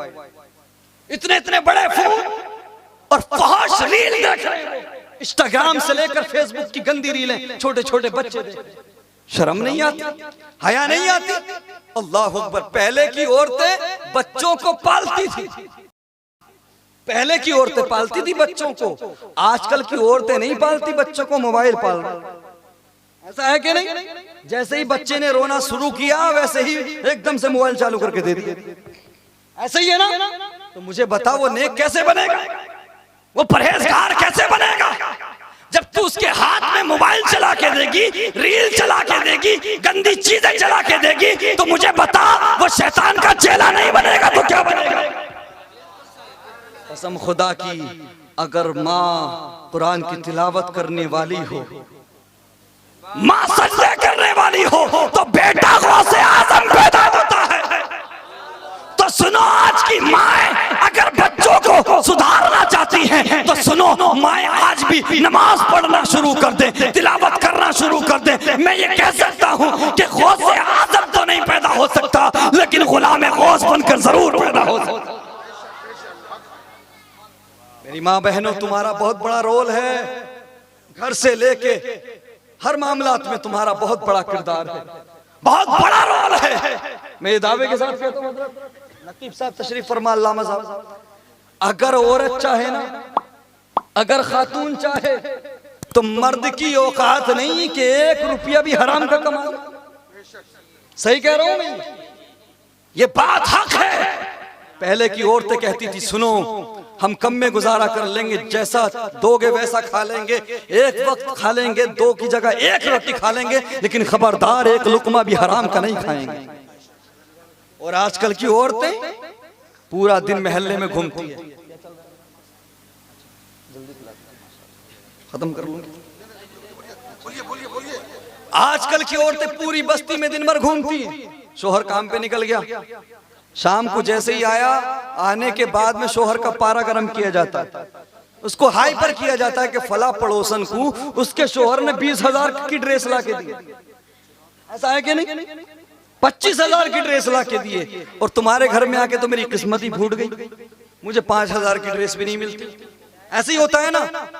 इतने इतने बड़े फोन, और फहाश रील देख रहे हैं, इंस्टाग्राम से लेकर फेसबुक की गंदी रीलें छोटे छोटे बच्चे देख। शर्म नहीं आती, हया नहीं आती? अल्लाह अकबर। पहले की औरतें बच्चों को पालती थी, पहले की औरतें पालती थी बच्चों को, आजकल की औरतें नहीं पालती बच्चों को, मोबाइल पाल। ऐसा है कि नहीं? जैसे ही बच्चे ने रोना शुरू किया वैसे ही एकदम से मोबाइल चालू करके दे दिया। ऐसा ही है ना? तो मुझे बता, वो नेक कैसे बनेगा, वो परहेजगार कैसे बनेगा, जब तू उसके हाथ में मोबाइल चला के देगी, रील चला के देगी, गंदी चीजें चला के देगी, तो मुझे बता वो शैतान का चेला नहीं बनेगा तो क्या बनेगा? कसम खुदा की, अगर माँ कुरान की तिलावत करने वाली हो, माँ सजदे करने वाली हो, तो बेटा गौसे आज़म पैदा होता है। तो सुनो, आज की माएं अगर बच्चों को सुधारना चाहती हैं तो सुनो, माएं आज भी नमाज पढ़ना शुरू कर दें, तिलावत करना शुरू कर दें। मैं ये कह सकता हूँ कि गौसे आज़म तो नहीं पैदा हो सकता, लेकिन गुलाम गौस बनकर जरूर पैदा हो सकता। मेरी माँ बहनों, तुम्हारा बहुत बड़ा रोल है, घर से लेके हर मामलात में तुम्हारा बहुत बड़ा किरदार है, बहुत बड़ा रोल है। मैं ये दावे के साथ कहता हूँ, नकीब साहब तशरीफ फरमा, अल्लामा साहब, अगर औरत चाहे ना, अगर खातून चाहे, तो मर्द की औकात नहीं कि 1 रुपया भी हराम का कमा। सही कह रहा हूं मैं, ये बात हक है। पहले की औरतें कहती थी, सुनो हम कम में गुजारा कर लेंगे, जैसा दोगे वैसा खा लेंगे, एक वक्त खा लेंगे, 2 की जगह 1 रोटी खा लेंगे, लेकिन खबरदार 1 लुकमा भी हराम का नहीं खाएंगे। और आजकल की औरतें पूरा दिन मोहल्ले में घूमती है। खत्म कर लूंगी। आजकल की औरतें पूरी बस्ती में दिन भर घूमती हैं। शोहर काम पे निकल गया, शाम को जैसे ही आया, आने के बाद में शोहर का पारा गर्म किया जाता है, उसको हाइपर किया जाता है कि फला पड़ोसन को उसके शोहर ने 20,000 की ड्रेस ला के दी। ऐसा है कि नहीं? 25,000 की ड्रेस ला के दिए, और तुम्हारे घर में आके तो मेरी किस्मत ही फूट गई, मुझे 5,000 की ड्रेस भी नहीं मिलती। ऐसे ही होता है ना?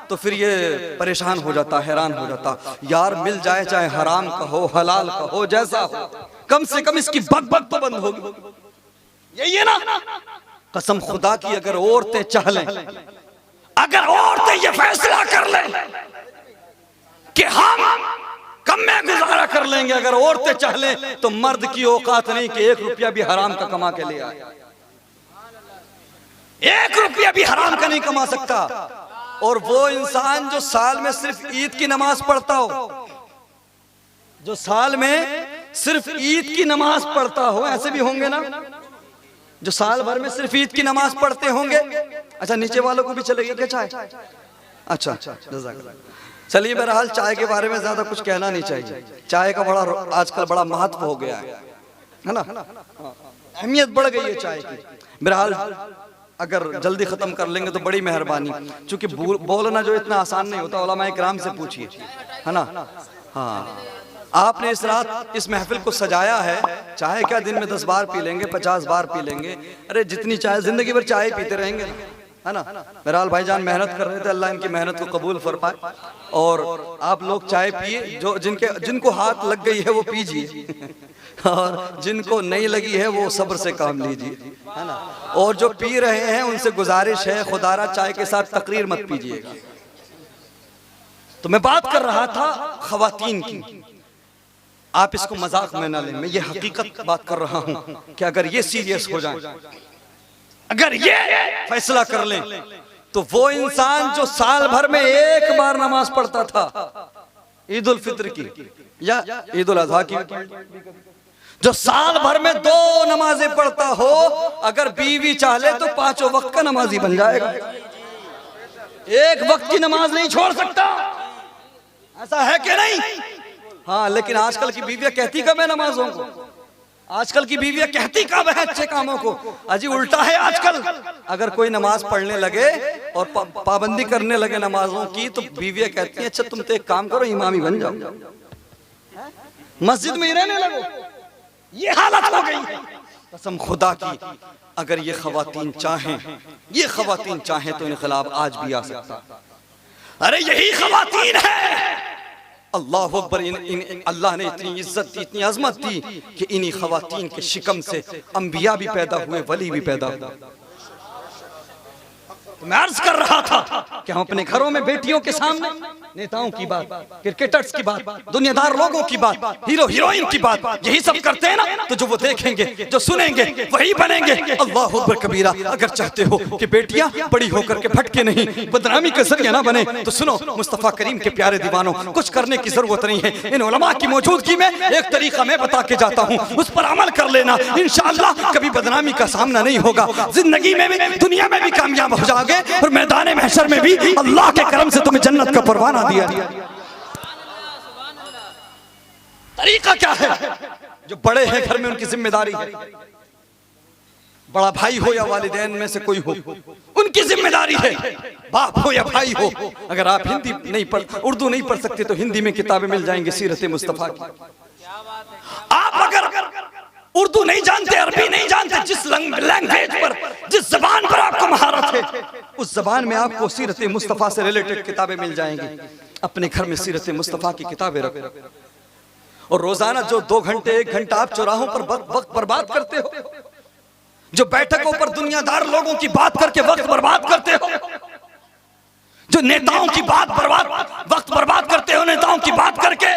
तो फिर ये परेशान हो जाता, हैरान हो जाता, यार मिल जाए, चाहे हराम का हो, हलाल का हो, जैसा हो, कम से कम इसकी बक तो बंद होगी। यही है ना? कसम खुदा की, अगर औरतें चाह लें, अगर औरतें ये फैसला कर लें कि हम कम में गुजारा कर लेंगे, अगर औरतें चाह लें, तो मर्द की औकात नहीं कि 1 रुपया भी हराम का कमा के ले आए। 1 रुपया भी हराम का नहीं कमा सकता। और वो इंसान जो साल में सिर्फ ईद की नमाज पढ़ता हो, जो साल में सिर्फ ईद की नमाज पढ़ता हो, ऐसे भी होंगे ना जो साल भर में सिर्फ ईद की नमाज पढ़ते होंगे। अच्छा, नीचे वालों को भी चलेगी क्या चाय? अच्छा, चलिए, बहरहाल चाय के बारे में ज्यादा कुछ कहना नहीं चाहिए। चाय का बड़ा आजकल बड़ा महत्व हो गया है ना, अहमियत बढ़ गई है चाय की। बहरहाल अगर जल्दी खत्म कर लेंगे तो बड़ी मेहरबानी, क्योंकि बोलना जो इतना आसान नहीं होता, उलमाए किराम से पूछिए, है ना। हाँ, आपने इस रात इस महफिल को सजाया है, चाहे क्या दिन में 10 बार पी लेंगे, 50 बार पी लेंगे, अरे जितनी चाय, जिंदगी भर चाय पीते रहेंगे, है ना। बहरहाल भाईजान मेहनत कर रहे थे, अल्लाह इनकी मेहनत को कबूल फरमाए। और आप लोग चाय पिए, जो जिनको हाथ लग गई है वो पीजिए, और जिनको नहीं लगी है वो सब्र से काम लीजिए, है ना। और जो पी रहे हैं उनसे गुजारिश है, खुदारा चाय के साथ तकरीर मत पीजिएगा। तो मैं बात कर रहा था खवातीन की, आप इसको मजाक में ना लें, मैं ये हकीकत बात कर रहा हूं कि अगर ये सीरियस हो जाए, अगर ये फैसला कर लें, तो वो इंसान जो साल भर में 1 बार नमाज पढ़ता था, ईद उल फित्र की या ईद उल अजहा की, जो साल भर में 2 नमाजें पढ़ता हो, अगर बीवी चाहे तो 5 वक्त का नमाजी बन जाएगा। 1 वक्त की नमाज नहीं छोड़ सकता, ऐसा है कि नहीं? हाँ, लेकिन आजकल की बीवियां कहती कब है नमाजों को, आजकल की बीवियां कहती कब है अच्छे कामों को। अजी उल्टा है आजकल, अगर कोई नमाज पढ़ने लगे और पाबंदी करने लगे नमाजों की, तो बीवियां कहती हैं अच्छा तुम तो एक काम करो, इमामी बन जाओ। मस्जिद में ही रहने लगो, ये हालत हो गई। कसम खुदा की, अगर ये खवातीन चाहें तो इनकलाब आज भी आ सकता। अरे यही खवातीन है। अल्लाह अकबर, अल्लाह ने इतनी इज्जत दी, इतनी अजमत दी कि इन्हीं खवातीन के शिकम से अंबिया भी पैदा हुए, वली भी पैदा हुए। मैं अर्ज कर रहा था कि हम अपने घरों में बेटियों के सामने नेताओं की बात, क्रिकेटर्स की बात, दुनियादार लोगों की बात, हीरो हीरोइन की बात, यही सब करते हैं ना, तो जो वो देखेंगे, जो सुनेंगे, वही बनेंगे। अल्लाह अकबर कबीरा। अगर चाहते हो कि बेटियां बड़ी होकर के भटके नहीं, बदनामी का जरिया ना बने, तो सुनो मुस्तफा करीम के प्यारे दीवानों, कुछ करने की जरूरत नहीं है। इन उलमा की मौजूदगी में एक तरीका मैं बता के जाता हूँ, उस पर अमल कर लेना, इंशाअल्लाह कभी बदनामी का सामना नहीं होगा। जिंदगी में भी, दुनिया में भी कामयाब हो जाओगे और मैदान महशर में भी अल्लाह के करम से तुम्हें जन्नत का परवाना दिया। तरीका क्या है? जो बड़े हैं घर में उनकी जिम्मेदारी है, बड़ा भाई हो या वालिदैन में से कोई हो, उनकी जिम्मेदारी है। बाप हो या भाई हो। अगर आप हिंदी नहीं पढ़, उर्दू नहीं पढ़ सकते तो हिंदी में किताबें मिल जाएंगी सीरत मुस्तफा की। आप अगर उर्दू नहीं जानते, अरबी नहीं जानते, जिस लैंग्वेज पर, जिस जबान पर आपको महारत है, उस जबान में आपको सीरत मुस्तफा से रिलेटेड किताबें मिल जाएंगी। अपने घर में सीरत मुस्तफा की किताबें रखो, और रोजाना जो 2 घंटे 1 घंटा आप चौराहों पर वक्त बर्बाद करते हो, जो बैठकों पर दुनियादार लोगों की बात करके वक्त बर्बाद करते हो, जो नेताओं की वक्त बर्बाद करते हो, नेताओं की बात करके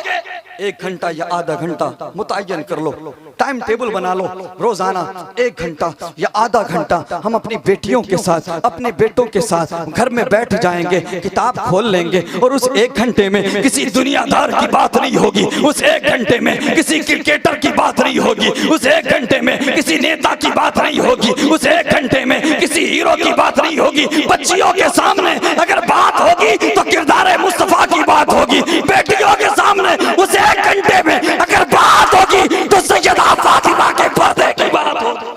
1 घंटा या आधा घंटा मुतय्यन कर लो, टाइम टेबल बना लो। रोजाना 1 घंटा या आधा घंटा हम अपनी बेटियों के साथ, अपने बेटों के साथ घर में बैठ जाएंगे, किताब खोल लेंगे, और उस 1 घंटे में किसी दुनियादार की बात नहीं होगी, उस 1 घंटे में किसी क्रिकेटर की बात नहीं होगी, उस 1 घंटे में किसी नेता की बात नहीं होगी, उस 1 घंटे में किसी हीरो की बात नहीं होगी। बच्चियों के सामने अगर बात होगी तो किरदार मुस्तफा की बात होगी। बेटियों के सामने उस 1 घंटे में अगर बात होगी तो सैयदा फातिमा के पर्दे की बात होगी।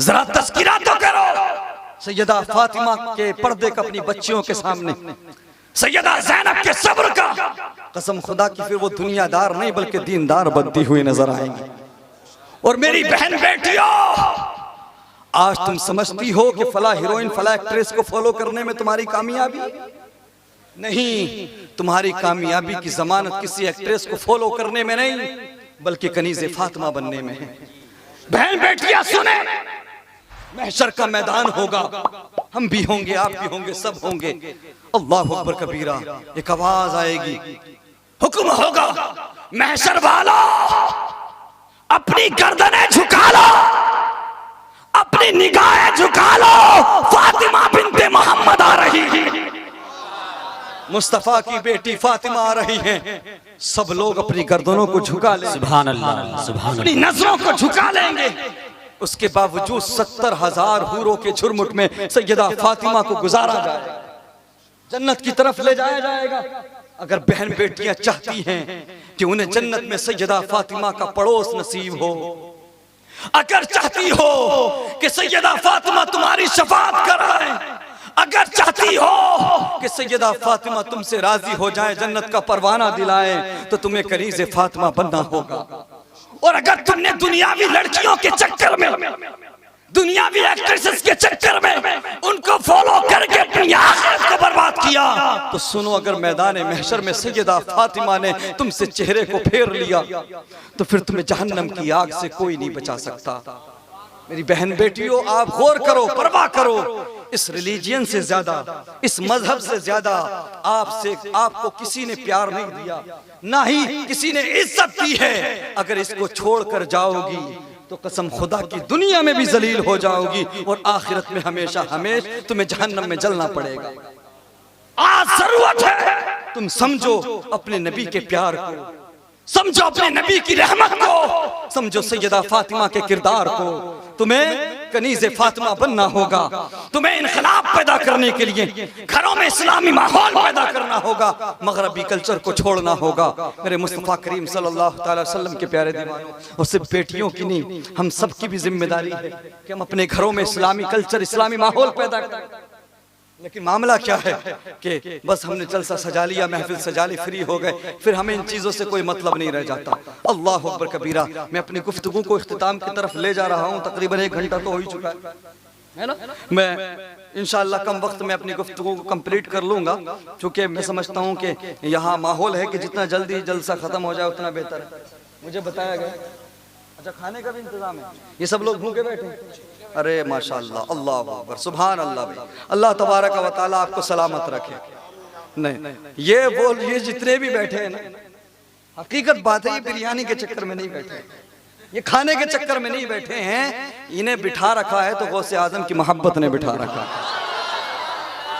जरा तस्कीरा तो करो सैयदा फातिमा के पर्दे का अपनी बच्चियों के सामने, सैयदा ज़ैनब के सब्र का। कसम खुदा की, फिर वो दुनियादार नहीं बल्कि दीनदार बनती हुई नजर आएंगी। और मेरी बहन बेटियों, आज तुम समझती हो कि फला हीरोइन, फला एक्ट्रेस को फॉलो करने में तुम्हारी कामयाबी नहीं, तुम्हारी कामयाबी की जमानत किसी एक्ट्रेस को फॉलो करने में नहीं, बल्कि कनीज़े फातिमा बनने में है। बहन बेटियां सुने, महशर का मैदान होगा, हम भी होंगे, आप भी होंगे, सब होंगे। अल्लाह अकबर कबीरा। एक आवाज आएगी, हुक्म होगा, महशर वालों अपनी गर्दनें झुका लो, अपनी निगाहें झुका लो, फातिमा बिन्ते मोहम्मद आ रही है, मुस्तफा की बेटी फातिमा आ रही हैं। सब लोग अपनी गर्दनों को झुका लें, सुभान अल्लाह, सुभान अपनी नजरों को झुका लेंगे। उसके बावजूद 70,000 हूरों के झुरमुट में सैयदा फातिमा को गुजारा जाएगा, जन्नत की तरफ ले जाया जाएगा। अगर बहन बेटियां चाहती हैं कि उन्हें जन्नत में सैयदा फातिमा का पड़ोस नसीब हो, अगर चाहती हो कि सैयदा फातिमा तुम्हारी शफाअत कराए, अगर चाहती हो कि सैयदा फातिमा तुमसे राजी हो जाए, जन्नत का परवाना दिलाए, तो तुम्हें कनीज़े फातिमा बनना होगा। और अगर तुमने दुनियावी लड़कियों के चक्कर में, दुनियावी एक्ट्रेसेस के चक्कर में उनको फॉलो करके अपनी आखिरत को बर्बाद किया, तो सुनो, अगर मैदान महशर में सैयदा फातिमा ने तुमसे चेहरे को फेर लिया, तो फिर तुम्हें जहन्नम की आग से कोई नहीं बचा सकता। मेरी बहन बेटियों, आप गौर करो, परवाह करो, इस रिलीजियन से ज्यादा, इस मजहब से ज्यादा आपको किसी ने प्यार नहीं दिया, ना ही किसी ने इज्जत दी है। अगर इसको छोड़कर जाओगी तो कसम खुदा की दुनिया में भी जलील हो जाओगी, और आखिरत में हमेशा हमेशा तुम्हें जहन्नम में जलना पड़ेगा। आज जरूरत है तुम समझो अपने नबी के प्यार को, समझो अपने नबी की रहमत को, समझो सैयदा फातिमा के किरदार को। तुम्हें कनीज़े फातिमा बनना होगा, तुम्हें इनकलाब पैदा करने के लिए घरों में इस्लामी माहौल पैदा करना होगा, मगरबी कल्चर को छोड़ना होगा। मेरे मुस्तफ़ा करीम सल्लल्लाहु अलैहि वसल्लम के प्यारे दीवानों, और सिर्फ बेटियों की नहीं, हम सब की भी जिम्मेदारी है कि हम अपने घरों में इस्लामी कल्चर, इस्लामी माहौल पैदा करें। लेकिन मामला क्या है कि बस हमने जलसा सजा लिया, महफिल सजा ली, फ्री हो गए, फिर हमें इन चीज़ों से कोई मतलब नहीं रह जाता। अल्लाह अकबर कबीरा। मैं अपनी गुफ्तगू को इख्तिताम की तरफ ले जा रहा हूँ, तकरीबन 1 घंटा तो हो ही चुका है ना। मैं इंशाअल्लाह कम वक्त में अपनी गुफ्तगू को कंप्लीट कर लूँगा, क्योंकि मैं समझता हूँ कि यहाँ माहौल है कि जितना जल्दी जलसा ख़त्म हो जाए उतना बेहतर है। मुझे बताया गया, अच्छा खाने का भी इंतज़ाम है, ये सब लोग भूखे बैठे हैं। अरे माशाअल्लाह, अल्लाह अकबर, सुभान अल्लाह भाई, अल्लाह तबारक व तआला आपको सलामत रखे। नहीं, ये जितने भी बैठे हैं ना, हकीकत बात है, ये बिरयानी के चक्कर में नहीं बैठे, ये खाने के चक्कर में नहीं बैठे हैं, इन्हें बिठा रखा है तो गौसे आजम की मोहब्बत ने बिठा रखा है।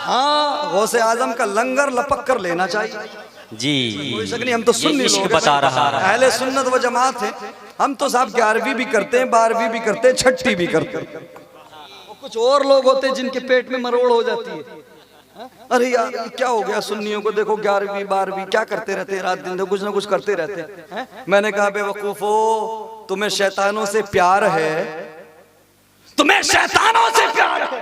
हाँ, गौसे आजम का लंगर लपक कर लेना चाहिए जी। कोई शक नहीं, हम तो सुन्नी लोग बता रहा है, अहले सुन्नत व जमात है। हम तो साहब 11वीं भी करते हैं, 12वीं भी करते हैं, 6ठी भी करते हैं। कुछ और लोग होते हैं जिनके पेट में मरोड़ हो जाती है। अरे यार क्या हो गया सुन्नियों को, देखो 11वीं 12वीं क्या करते रहते हैं, रात दिन कुछ ना कुछ करते रहते हैं। मैंने कहा बेवकूफो, तुम्हें शैतानों से प्यार है, तुम्हें शैतानों से प्यार है,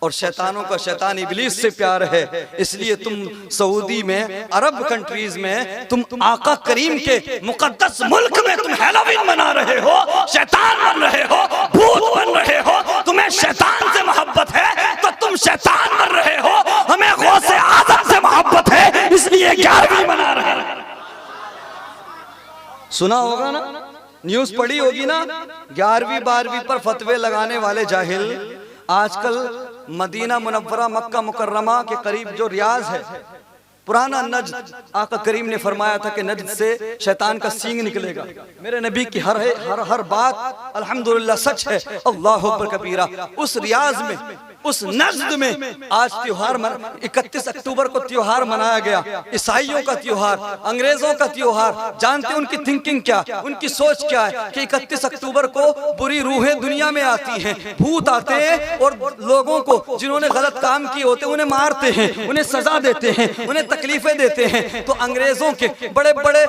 और शैतानों का शैतान इब्लीस से प्यार है, इसलिए तुम सऊदी में, अरब कंट्रीज में, तुम आका करीम के मुकद्दस मुल्क में तुम हैलोवीन मना रहे हो, शैतान बन रहे हो, भूत बन रहे हो। तुम्हें शैतान से मोहब्बत है तो तुम शैतान बन रहे हो, हमें गौसे आज़म से मोहब्बत है, इसलिए 11वीं मना रहे हैं। सुना होगा ना, न्यूज पढ़ी होगी ना, 11वीं 12वीं पर फतवे लगाने वाले जाहिल आजकल मदीना मुनव्वरा मक्का मुकर्रमा के करीब जो रियाज है, पुराना नज्द, आका करीम ने फरमाया था कि नज्द से शैतान का सींग निकलेगा। मेरे नबी की हर बात अल्हम्दुलिल्लाह सच है। अल्लाह अकबर कबीरा। उस रियाज में, उस नज्द में आज त्योहार 31 अक्टूबर को त्योहार मनाया गया, ईसाइयों का त्योहार, अंग्रेजों का त्योहार। जानते हैं उनकी थिंकिंग क्या, उनकी सोच क्या है कि 31 अक्टूबर को बुरी रूहें दुनिया में आती हैं, भूत आते हैं और लोगों को जिन्होंने गलत काम किए होते उन्हें मारते हैं, उन्हें सजा देते हैं, उन्हें तकलीफें देते हैं। तो अंग्रेजों के बड़े बड़े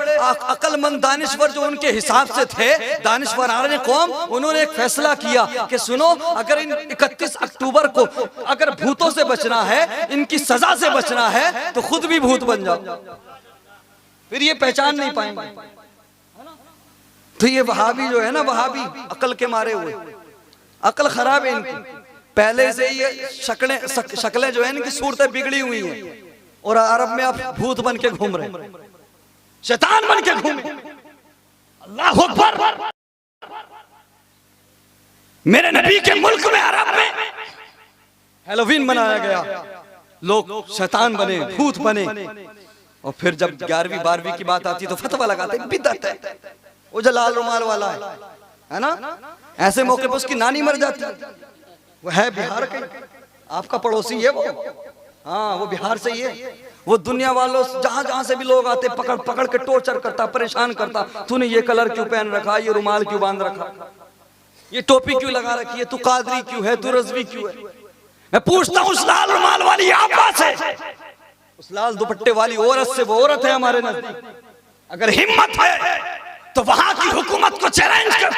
अक्लमंद दानिश्वर जो उनके हिसाब से थे, दानिश्वराने कौम, उन्होंने एक फैसला किया कि सुनो, अगर इन 31 अक्टूबर को अगर भूतों से बचना है, इनकी सजा से बचना है, तो खुद भी भूत बन जाओ, फिर ये पहचान नहीं पाएंगे। तो ये वहाबी जो है ना, वहाबी अकल के मारे हुए, अकल खराब है इनकी, पहले से ये शक्लें जो है इनकी सूरतें बिगड़ी हुई हैं, और अरब में आप भूत बन के घूम रहे हैं, शैतान बन के घूम। अल्लाह अकबर। मेरे नबी के मुल्क में, अरब में हैलोवीन मनाया गया, लोग शैतान बने, भूत बने, और फिर जब 11वीं 12वीं की बात आती तो फतवा लगाते बिदअत है, वो जो लाल रुमाल वाला है ना, ऐसे मौके पर उसकी नानी मर जाती है, वो है बिहार के, आपका पड़ोसी है वो, हाँ वो बिहार से ही है। वो दुनिया वालों जहां जहां से भी लोग आते पकड़ पकड़ के टॉर्चर करता, परेशान करता, तूने ये कलर क्यों पहन रखा, ये रुमाल क्यों बांध रखा, ये टोपी क्यों लगा रखी है, तू कादरी क्यों है, तू रज़वी क्यों है। मैं पूछता हूँ उस लाल रुमाल वाली आपा से, उस लाल दुपट्टे वाली औरत से, वो औरत है हमारे नजदीक, अगर हिम्मत है तो वहां की हुकूमत को चैलेंज कर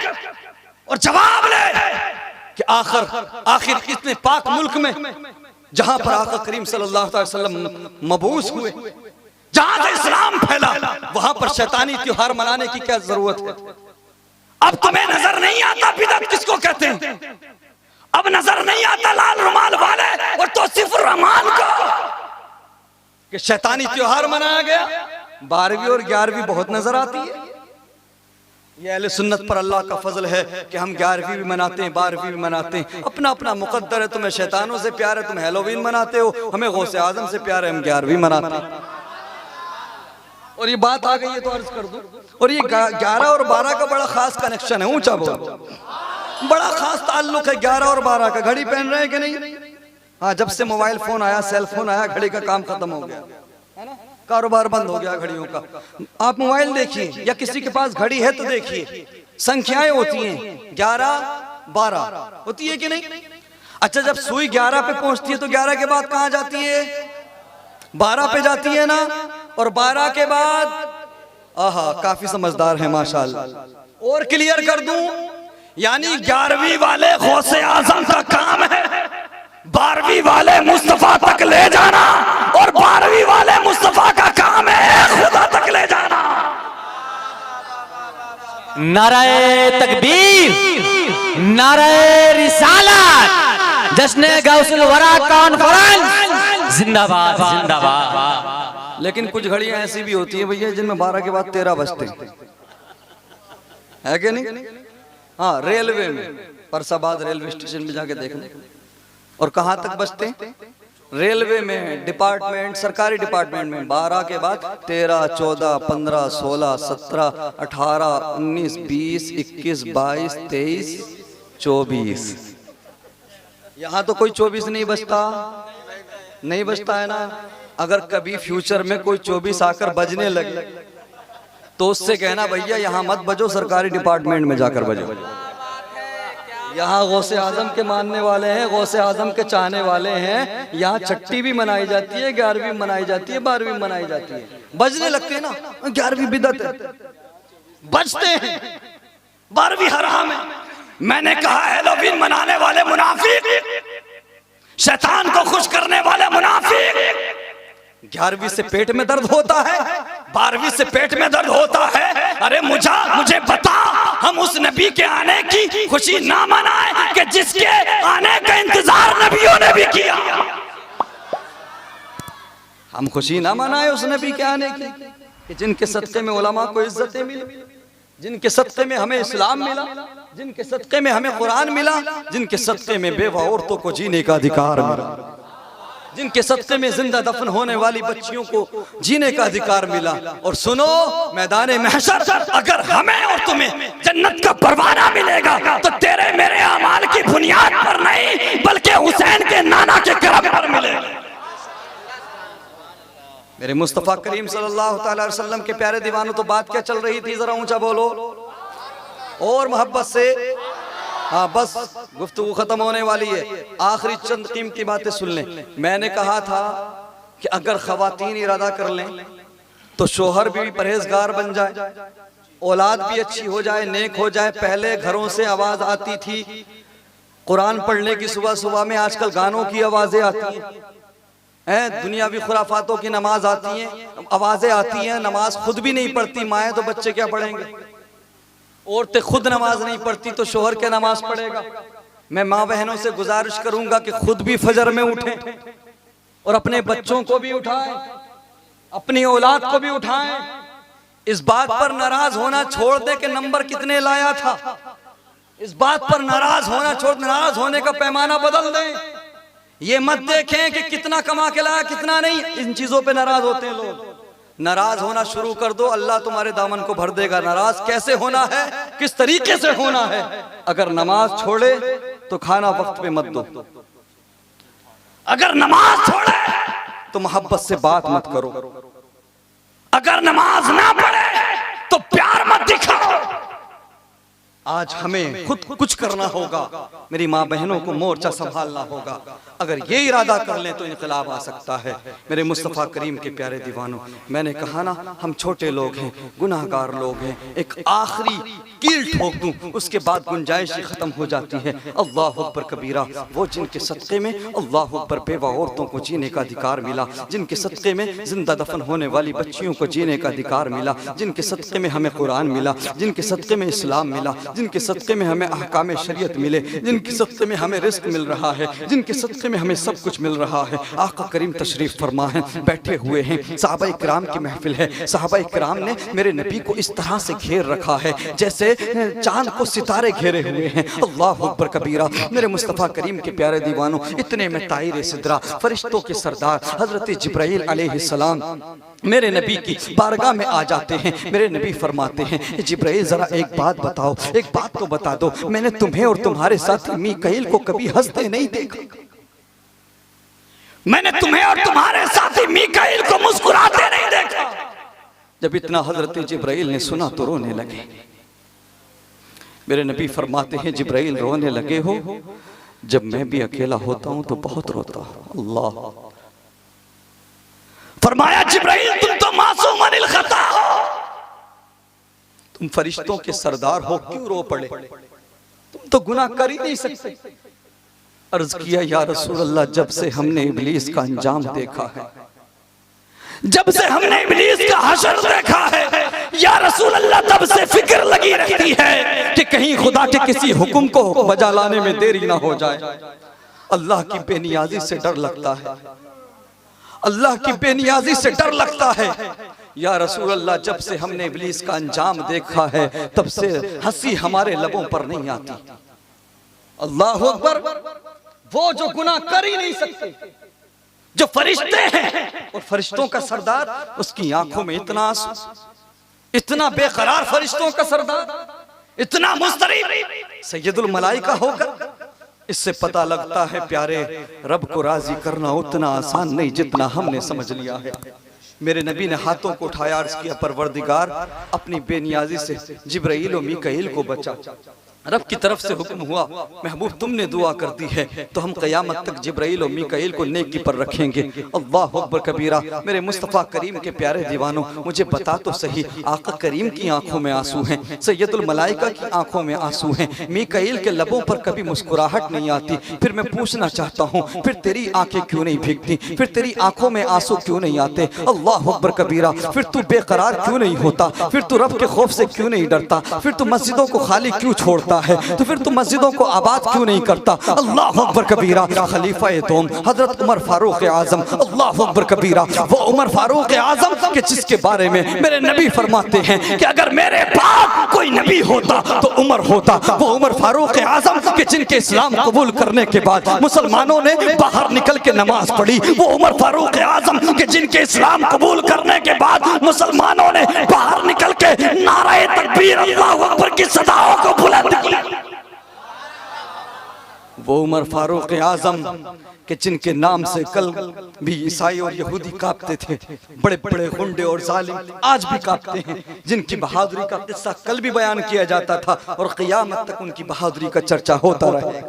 और जवाब ले कि आखिर इतने पाक मुल्क में, जहां पर आका करीम सल्लल्लाहु अलैहि वसल्लम मबूस हुए, जहां से इस्लाम फैला, वहां पर शैतानी त्योहार मनाने की क्या जरूरत है। अब तुम्हें नजर नहीं आता बिदअत किसको कहते हैं, अब नजर नहीं आता लाल रुमाल वाले और तौसीफ रहमान को कि शैतानी त्योहार मनाया गया। 12वीं और 11वीं बहुत नजर आती है। ये अहले सुन्नत पर अल्लाह का फजल है कि हम 11वीं भी मनाते हैं, 12वीं भी मनाते हैं, अपना अपना मुकद्दर है। तुम्हें शैतानों से प्यार है, तुम हैलोवीन मनाते हो, हमें गौसे आजम से प्यार है, हम 11वीं मनाते हैं। और ये बात आ गई है तो अर्ज कर दूं, और ये 11 और 12 का बड़ा खास कनेक्शन है, ऊंचा बोल, बड़ा खास ताल्लुक है 11 और 12 का। घड़ी पहन रहे हैं कि नहीं? हाँ, जब से मोबाइल फोन आया, सेल फोन आया, घड़ी का काम खत्म हो गया, कारोबार बंद हो गया घड़ियों का। आप मोबाइल देखिए या किसी के पास घड़ी है तो देखिए, संख्याएं होती हैं 11, 12 होती है कि नहीं? अच्छा, जब सुई 11 पे पहुंचती है तो 11 के बाद कहां जाती है? 12 पे जाती है ना। और 12 के बाद, आहा, काफी समझदार है माशाल्लाह। और क्लियर कर दूं, यानी 11वीं वाले गौसे आजम का काम है 12वीं वाले मुस्तफा तक ले जाना, और 12वीं वाले मुस्तफा का काम है खुदा तक ले जाना। नाराए तकबीर, नाराए रिसालत, जश्न गौसुल वरा कॉन्फ्रेंस जिंदाबाद जिंदाबाद। लेकिन कुछ घड़ियां ऐसी भी होती है भैया जिनमें 12 के बाद 13 बजते है कि नहीं? हाँ, रेलवे में परसाबाद रेलवे स्टेशन में जाके देखना। और कहां तक बजते? रेलवे में, डिपार्टमेंट, सरकारी डिपार्टमेंट में 12 के बाद 13, 14, 15, 16, 17, 18, 19, 20, 21, 22, 23, 24। यहां तो कोई 24 नहीं बजता, नहीं बजता है ना। अगर कभी फ्यूचर में कोई 24 आकर बजने लगे तो उससे कहना भैया यहां मत बजो, सरकारी डिपार्टमेंट में जाकर बजो। यहाँ गौसे आजम के मानने वाले हैं, गौसे आजम के चाहने वाले हैं। यहाँ छठी भी मनाई जाती है, 11वीं मनाई जाती है, 12वीं मनाई जाती है। बजने लगते हैं ना, 11वीं बिदअत है, बजते हैं, 12वीं हराम है। मैंने कहा हैलोवीन मनाने वाले मुनाफिक, शैतान को खुश करने वाले मुनाफिक। 11वीं से पेट में दर्द होता है, 12वीं से पेट में दर्द होता है। अरे मुझे बता, हम उस नबी के आने की खुशी ना मनाए कि जिसके आने का इंतजार नबियों ने भी किया। हम खुशी ना मनाए उस नबी के आने की कि जिनके सदक़े में उलमा को इज्जतें मिली, जिनके सदक़े में हमें इस्लाम मिला, जिनके सदक़े में हमें कुरान मिला, जिनके सदक़े में बेवा औरतों को जीने का अधिकार मिला, जिनके सदक़े में जिंदा दफन होने वाली बच्चियों को जीने का अधिकार मिला। और सुनो, मैदान महशर अगर हमें और तुम्हें जन्नत का परवाना मिलेगा तो तेरे मेरे अमाल की बुनियाद पर नहीं, बल्कि हुसैन के नाना के करम पर मिलेगा। मेरे मुस्तफ़ा करीम सल्लल्लाहु अलैहि वसल्लम के प्यारे दीवानों, तो बात क्या चल रही थी, जरा ऊंचा बोलो और मोहब्बत से। हाँ, बस गुफ्तगू खत्म होने वाली है, आखिरी चंद कीमती बातें सुन लें। मैंने कहा था कि अगर खवातीन इरादा कर लें तो शोहर भी परहेजगार बन जाए, औलाद भी अच्छी हो जाए, नेक हो जाए। पहले घरों से आवाज आती थी कुरान पढ़ने की, सुबह सुबह में, आजकल गानों की आवाजें आती हैं, दुनियावी खुराफातों की नमाज आती हैं, आवाजें आती हैं। नमाज खुद भी नहीं पढ़ती माएँ, तो बच्चे क्या पढ़ेंगे? औरतें खुद नमाज नहीं पढ़ती तो शोहर क्या नमाज पढ़ेगा? मैं माँ बहनों से गुजारिश करूंगा कि खुद भी फजर में उठें और अपने बच्चों को भी उठाएं, अपनी औलाद को भी उठाएं। इस बात पर नाराज होना छोड़ दे कि नंबर कितने लाया था, इस बात पर नाराज होना छोड़, नाराज होने का पैमाना बदल दें। ये मत देखें कि कितना कमा के लाया कितना नहीं, इन चीजों पे नाराज होते हैं लोग। नाराज होना शुरू कर दो, अल्लाह तुम्हारे दामन को भर देगा। नाराज कैसे होना है, किस तरीके से होना है? अगर नमाज छोड़े तो खाना वक्त पे मत दो, अगर नमाज छोड़े तो मोहब्बत से बात मत करो, अगर नमाज ना पढ़े तो प्यार मत दिखाओ। आज हमें खुद कुछ करना होगा, मेरी माँ बहनों को मोर्चा संभालना होगा। अगर ये इरादा कर लें तो इनकलाब आ सकता है। मेरे मुस्तफ़ा करीम के प्यारे दीवानों, मैंने कहा ना, हम छोटे लोग हैं, गुनाहगार लोग हैं। एक आखिरी कील ठोक दूं, उसके बाद गुंजाइश ही खत्म हो जाती है। अल्लाह अकबर कबीरा, वो जिनके सदक़े में अल्लाह अकबर बेवा औरतों को जीने का अधिकार मिला, जिनके सदक़े में जिंदा दफन होने वाली बच्चियों को जीने का अधिकार मिला, जिनके सदक़े में हमें कुरान मिला, जिनके सदक़े में इस्लाम मिला, जिनके सदक़े में हमें अहकाम शरीयत मिले, जिनके सदक़े में हमें रिज़्क़ मिल रहा है, जिनके सदक़े में हमें सब कुछ मिल रहा है। आका करीम तशरीफ फरमा है, बैठे हुए हैं, सहाबा इकराम की महफिल है। सहाबा इकराम ने मेरे नबी को इस तरह से घेर रखा है जैसे चांद को सितारे घेरे हुए हैं। अल्लाह अकबर कबीरा। मेरे मुस्तफ़ा करीम के प्यारे दीवानों, इतने में ताइर सिदरा, फरिश्तों के सरदार हजरत जिब्राइल अलैहिस्सलाम मेरे नबी की बारगाह में आ जाते हैं। मेरे नबी फरमाते हैं, जिब्राइल जरा एक बात बताओ, एक बात तो बता दो, मैंने तुम्हें और तुम्हारे साथी मीकाईल को कभी हंसते नहीं देखा, मैंने तुम्हें और तुम्हारे साथी मीकाईल को मुस्कुराते नहीं देखा। जब इतना हजरत जिब्राइल ने सुना तो रोने लगे। मेरे नबी फरमाते हैं जिब्राइल रोने लगे हो, जब मैं भी अकेला होता हूं तो बहुत रोता हूं। अल्लाह। फरमाया जिब्राइल तुम तो मासूम अनिल खता हो, तुम फरिश्तों के सरदार हो, क्यों रो पड़े? तुम तो गुनाह कर ही नहीं सकते। अर्ज किया या रसूल अल्लाह, जब से हमने इब्लीस का अंजाम देखा है, जब से हमने इब्लीस का हशर देखा है या रसूल अल्लाह, तब से फिक्र लगी रहती है कि कहीं खुदा के किसी हुक्म को बजा लाने में देरी ना हो जाए। अल्लाह की बेनियाजी से डर लगता है, अल्लाह की बेनियाजी से डर लगता है। या रसूल अल्लाह, जब से हमने इब्लीस का अंजाम देखा है, तब से हंसी हमारे लबों पर नहीं आती। अल्लाह अकबर। वो जो गुनाह कर ही नहीं सकते, जो फरिश्ते हैं और फरिश्तों का सरदार, उसकी आंखों में इतना आंसू, इतना बेकरार फरिश्तों का सरदार, इतना मुस्तरिब सैयदुल मलाइका होकर। इससे पता लगता है प्यारे, रब को राजी करना उतना आसान नहीं जितना हमने समझ लिया है। मेरे नबी ने हाथों को उठाया, अर्ज किया परवरदिगार, अपनी बेनियाजी से जिब्राइल और मीकाईल को बचा। रब की तरफ से हुक्म हुआ, महबूब तुमने दुआ कर दी है तो हम क़यामत तक जिब्राइल और मीकाईल को नेकी पर रखेंगे। अल्लाह अकबर कबीरा। मेरे मुस्तफ़ा करीम के प्यारे दीवानों, मुझे बता तो सही, आका करीम की आंखों में आंसू हैं, सैयदुल मलाइका की आंखों में आंसू हैं, मीकाईल के लबों पर कभी मुस्कुराहट नहीं आती। फिर मैं पूछना चाहता हूँ, फिर तेरी आंखें क्यों नहीं भीगती? फिर तेरी आंखों में आंसू क्यों नहीं आते? अल्लाह अकबर कबीरा। फिर तू बेकरार क्यों नहीं होता? फिर तू रब के खौफ से क्यों नहीं डरता? फिर तू मस्जिदों को खाली क्यों छोड़ता है? तो फिर तू मस्जिदों को आबाद क्यों नहीं करता? अल्लाह अकबर कबीरा। खलीफा दोम हजरत उमर फारूक आजम, अल्लाह अकबर कबीरा। वो उमर फारूक आजम के जिसके बारे में मेरे नबी फरमाते हैं कि अगर मेरे पास कोई नबी होता तो उमर होता। वो उमर फारूक आजम के जिनके इस्लाम कबूल करने के बाद मुसलमानों ने बाहर निकल के नमाज पढ़ी। वो उमर फारूक आजम के जिनके इस्लाम कबूल करने के बाद मुसलमानों ने बाहर निकल के नारे तकबीर अल्लाह अकबर की सदाओं को बुलंद किया। वो उमर फारूक आजम के जिनके नाम से कल भी ईसाई और यहूदी कांपते थे, बड़े बड़े गुंडे और जालिम आज भी कांपते हैं, जिनकी बहादुरी का किस्सा कल भी बयान किया जाता था और क़यामत तक उनकी बहादुरी का चर्चा होता रहेगा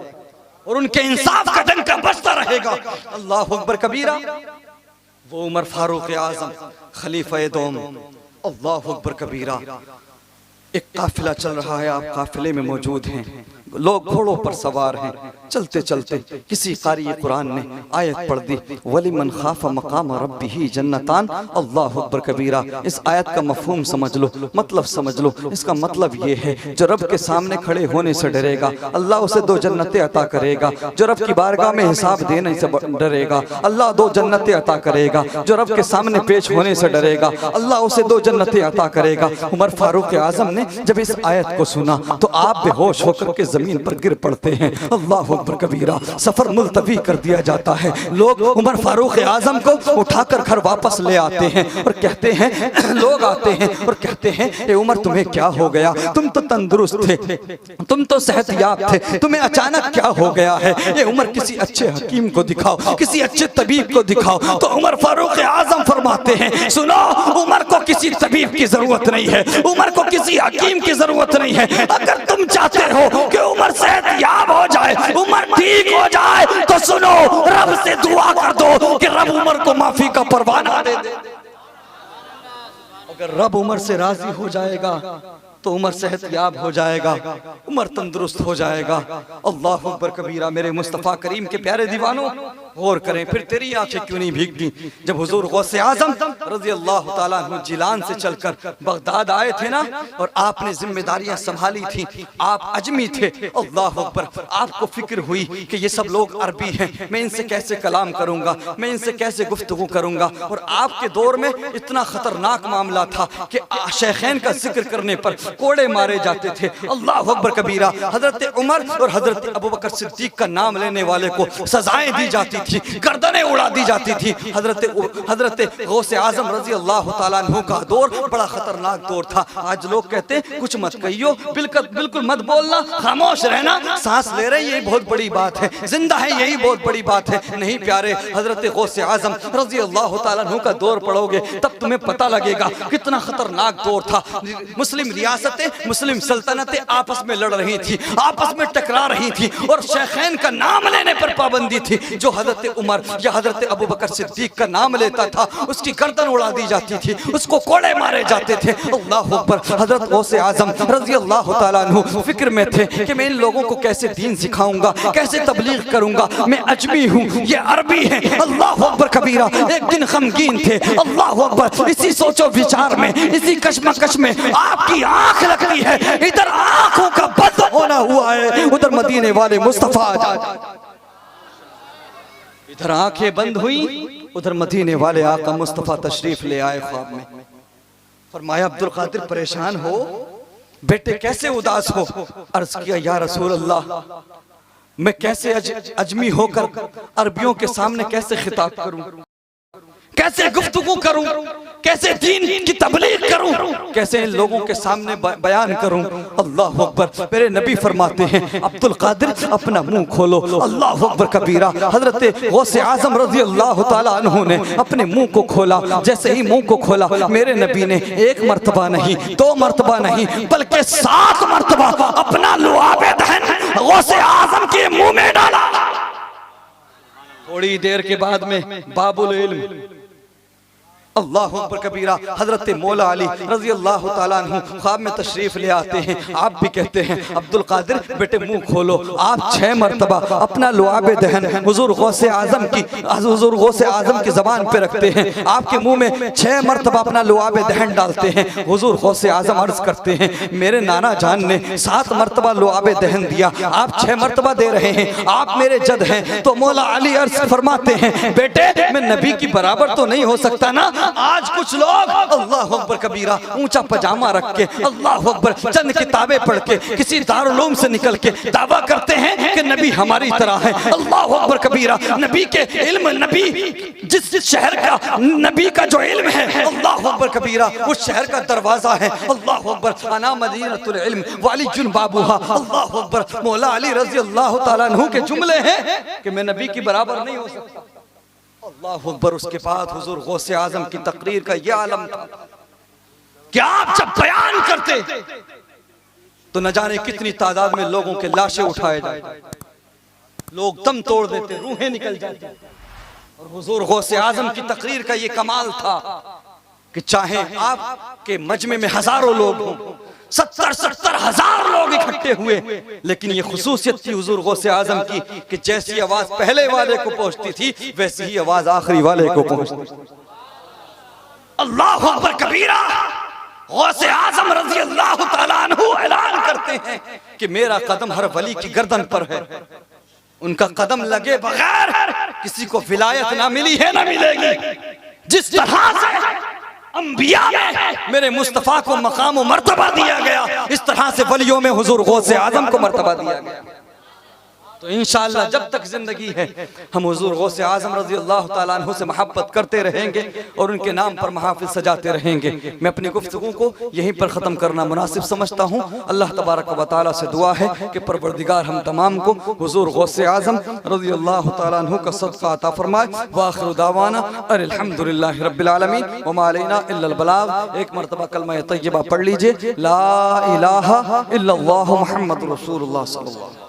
और उनके इंसाफ का डंका बजता रहेगा। अल्लाह अकबर कबीरा। वो उमर फारूक आजम खलीफा दोम, अल्लाह अकबर कबीरा। एक काफिला चल रहा है, आप काफिले में मौजूद हैं, लोग घोड़ों पर सवार हैं। चलते चलते किसी कारी कुरान ने आयत पढ़ दी, वलिमन खाफा मकाम रब्बिही जन्नतान। अल्लाह अकबर कबीरा। इस आयत का मफहूम समझ लो, मतलब समझ लो। इसका मतलब ये है, जो रब के सामने खड़े होने से डरेगा, अल्लाह उसे 2 जन्नतें अता करेगा। जो रब की बारगाह में हिसाब देने से डरेगा, अल्लाह 2 जन्नतें अता करेगा। जो रब के सामने पेश होने से डरेगा, अल्लाह उसे 2 जन्नतें अता करेगा। उमर फारूक आजम ने जब इस आयत को सुना तो आप बेहोश होकर के जमीन पर गिर पड़ते हैं। अल्लाह अकबर कबीरा। सफर मुलतवी कर दिया जाता है। लोग उमर फारूक आजम को उठाकर घर वापस ले आते हैं और कहते हैं, लोग आते हैं और कहते हैं, ए उमर तुम्हें क्या हो गया? तुम तो तंदुरुस्त थे, तुम तो सेहतयाब थे, तुम्हें अचानक क्या हो गया है? ए उमर किसी अच्छे हकीम को दिखाओ, किसी अच्छे तबीब को दिखाओ। तो उमर फारूक आजम फरमाते हैं, सुनो, उमर को किसी तबीब की जरूरत नहीं है, उमर को किसी हकीम की जरूरत नहीं है। अगर तुम चाहते हो कि उमर सेहतयाब हो जाए, उमर ठीक हो जाए, तो सुनो, रब से दुआ कर दो कि रब उमर को माफी का परवाना दे दे। अगर रब उमर से राजी हो जाएगा तो उमर सेहतयाब हो जाएगा, उमर तंदुरुस्त हो जाएगा। अल्लाह अकबर कबीरा। मेरे मुस्तफ़ा करीम के प्यारे दीवानों, गौर करें, फिर तेरी आंखें क्यों नहीं भीगती? जब हुजूर गौसे आजम रज़ी अल्लाह ताला अन्हु जिलान से चलकर बगदाद आए थे ना, और आपने जिम्मेदारियां संभाली थी, आप अजमी थे, अल्लाह अकबर, आपको फिक्र हुई कि ये सब लोग अरबी हैं, मैं इनसे कैसे कलाम करूंगा, मैं इनसे कैसे गुफ्तगू करूंगा। और आपके दौर में इतना खतरनाक मामला था कि शेखैन का जिक्र करने पर कोड़े मारे जाते थे। अल्लाह अकबर कबीरा। हजरत उमर और हजरत अबू बकर सिद्दीक का नाम लेने वाले को सजाएं दी जाती जाती थी, गर्दनें उड़ा दी जाती थी। हजरत गौसे आजम रजी अल्लाह ताला अन्हु का दौर बड़ा खतरनाक दौर था। आज लोग कहते कुछ मत कहियो, बिल्कुल मत बोलना, खामोश रहना, सांस ले रहे यही बहुत बड़ी बात है, जिंदा है यही बहुत बड़ी बात है। नहीं प्यारे, हजरत गौसे आजम रजी अल्लाह ताला अन्हु का दौर पढ़ोगे तब तुम्हें पता लगेगा कितना खतरनाक दौर था। मुस्लिम रियासतें, मुस्लिम सल्तनतें आपस में लड़ रही थी, आपस में टकरा रही थी, और शेखैन का नाम लेने पर पाबंदी थी। जो हजरत उमर या हजरत अबू बकर सिद्दीक का नाम लेता था उसकी गर्दन उड़ा दी जाती थी, उसको कोड़े मारे जाते थे। अल्लाह अकबर। हजरत गौसे आजम रजी अल्लाह ताला अन्हु फिक्र में थे कि मैं इन लोगों को कैसे दीन सिखाऊंगा, कैसे तबलीग करूंगा। मैं अजमी हूँ, ये अरबी है। अल्लाह अकबर कबीरा। एक दिन गमगीन थे। अल्लाह अकबर। इसी सोचो विचार में, इसी कश्मकश में आपकी आंख लगती है, इधर आंखों का बंद होना हुआ है, उधर मदीने वाले मुस्तफा इधर आंखें बंद हुई, उधर मदीने वाले आका मुस्तफा तशरीफ ले आए ख्वाब में। फरमाया अब्दुल कादिर परेशान हो बेटे, कैसे उदास हो? अर्ज किया या रसूल अल्लाह, मैं कैसे अजमी होकर अरबियों के सामने कैसे खिताब करूं, कैसे गुफ्तगू करूं, कैसे दीन की तबलीग करूं, कैसे इन लोगों के सामने बयान करूं। अल्लाह अकबर। मेरे नबी फरमाते हैं अब्दुल कादिर अपना मुंह खोलो। अल्लाह अकबर कबीरा। हजरत गौसे आजम रजी अल्लाह ताला अन्हु ने अपने मुंह को खोला। जैसे ही मुंह को खोला मेरे नबी ने एक मर्तबा नहीं, दो मर्तबा नहीं, बल्कि 7 मर्तबा अपना लुआबे दहन गौसे आजम के मुंह में डाला। थोड़ी देर के बाद में बाबुल इल्म अल्लाह अकबर कबीरा हजरत मौला अली रजी अल्लाह ताला अन्हु ख्वाब में तशरीफ ले आते हैं। आप भी कहते हैं अब्दुल कादिर बेटे मुंह खोलो। आप 6 मरतबा अपना लुआबे दहन हुजूर गौसे आजम की जबान पे रखते हैं। आपके मुंह में 6 मरतबा अपना लुआबे दहन डालते हैं। हुजूर गौसे आजम अर्ज करते हैं मेरे नाना जान ने 7 मरतबा लुआबे दहन दिया, आप 6 मरतबा दे रहे हैं, आप मेरे जद हैं। तो मौला अली अर्ज फरमाते हैं बेटे मैं नबी की बराबर तो नहीं हो सकता ना। आज कुछ लोग अल्लाह अकबर कबीरा ऊंचा पजामा रख के, अल्लाह अकबर, चंद किताबें पढ़ के, किसी दारुल उलूम से निकल के दावा करते हैं कि नबी हमारी तरह है। अल्लाह अकबर कबीरा। नबी के इल्म, नबी जिस शहर का नबी का जो इल्म है अल्लाह अकबर कबीरा उस शहर का दरवाजा है। अल्लाह अकबर। अना मदीनतुल इल्म वालिजुन बाबूहा। अल्लाह अकबर। मौला अली रजी अल्लाह ताला अन्हु के जुमले हैं कि मैं नबी की बराबर नहीं हो सकता। अल्लाह अकबर। उसके बाद हुजूर गौसे आजम की तकरीर का यह आलम था कि आप जब बयान करते तो न जाने कितनी तादाद में लोगों के लाशें उठाए जाते, लोग दम तोड़ देते, रूहें निकल जाती। और हुजूर गौसे आजम की तकरीर का यह कमाल था कि चाहे आपके मजमे में हजारों लोग हों, 70 हजार लोग इकट्ठे हुए, लेकिन ये खुसूसियत थी हुजूर गौसे आजम की कि जैसी आवाज पहले वाले को पहुंचती थी वैसी ही आवाज आखिरी वाले को पहुंचती। अल्लाह अकबर कबीरा। गौसे आजम रजी अल्लाह ताला अन्हु ऐलान करते हैं कि मेरा कदम हर वली की गर्दन पर है, उनका कदम लगे बगैर किसी को विलायत ना मिली है ना मिलेगी। जिस तरह से अंबिया में मेरे मुस्तफा को मकाम और मर्तबा दिया गया, इस तरह से वलियों में हुजूर गौसे आजम को मर्तबा दिया गया। तो इंशाअल्लाह जब तक जिंदगी है हम हुजूर गौसे आजम रजी अल्लाह ताला अन्हु से मोहब्बत करते रहेंगे और उनके नाम पर महफिल सजाते रहेंगे। मैं अपनी गुफ्तगू को यहीं पर ख़त्म करना मुनासिब समझता हूँ। अल्लाह तबारक व तआला से दुआ है कि परवरदिगार हम तमाम को हुजूर गौसे आजम रजी अल्लाह ताला अन्हु का सदका अता फरमाए। व आखिरु दावाना अल्हम्दुलिल्लाहि रब्बिल आलमीन व मा अलैना इल्लल बलाग। एक मरतबा कलमा तय्यबा पढ़ लीजिए, ला इलाहा इल्लल्लाहु मुहम्मदुर रसूलुल्लाह सल्लल्लाहु अलैहि वसल्लम।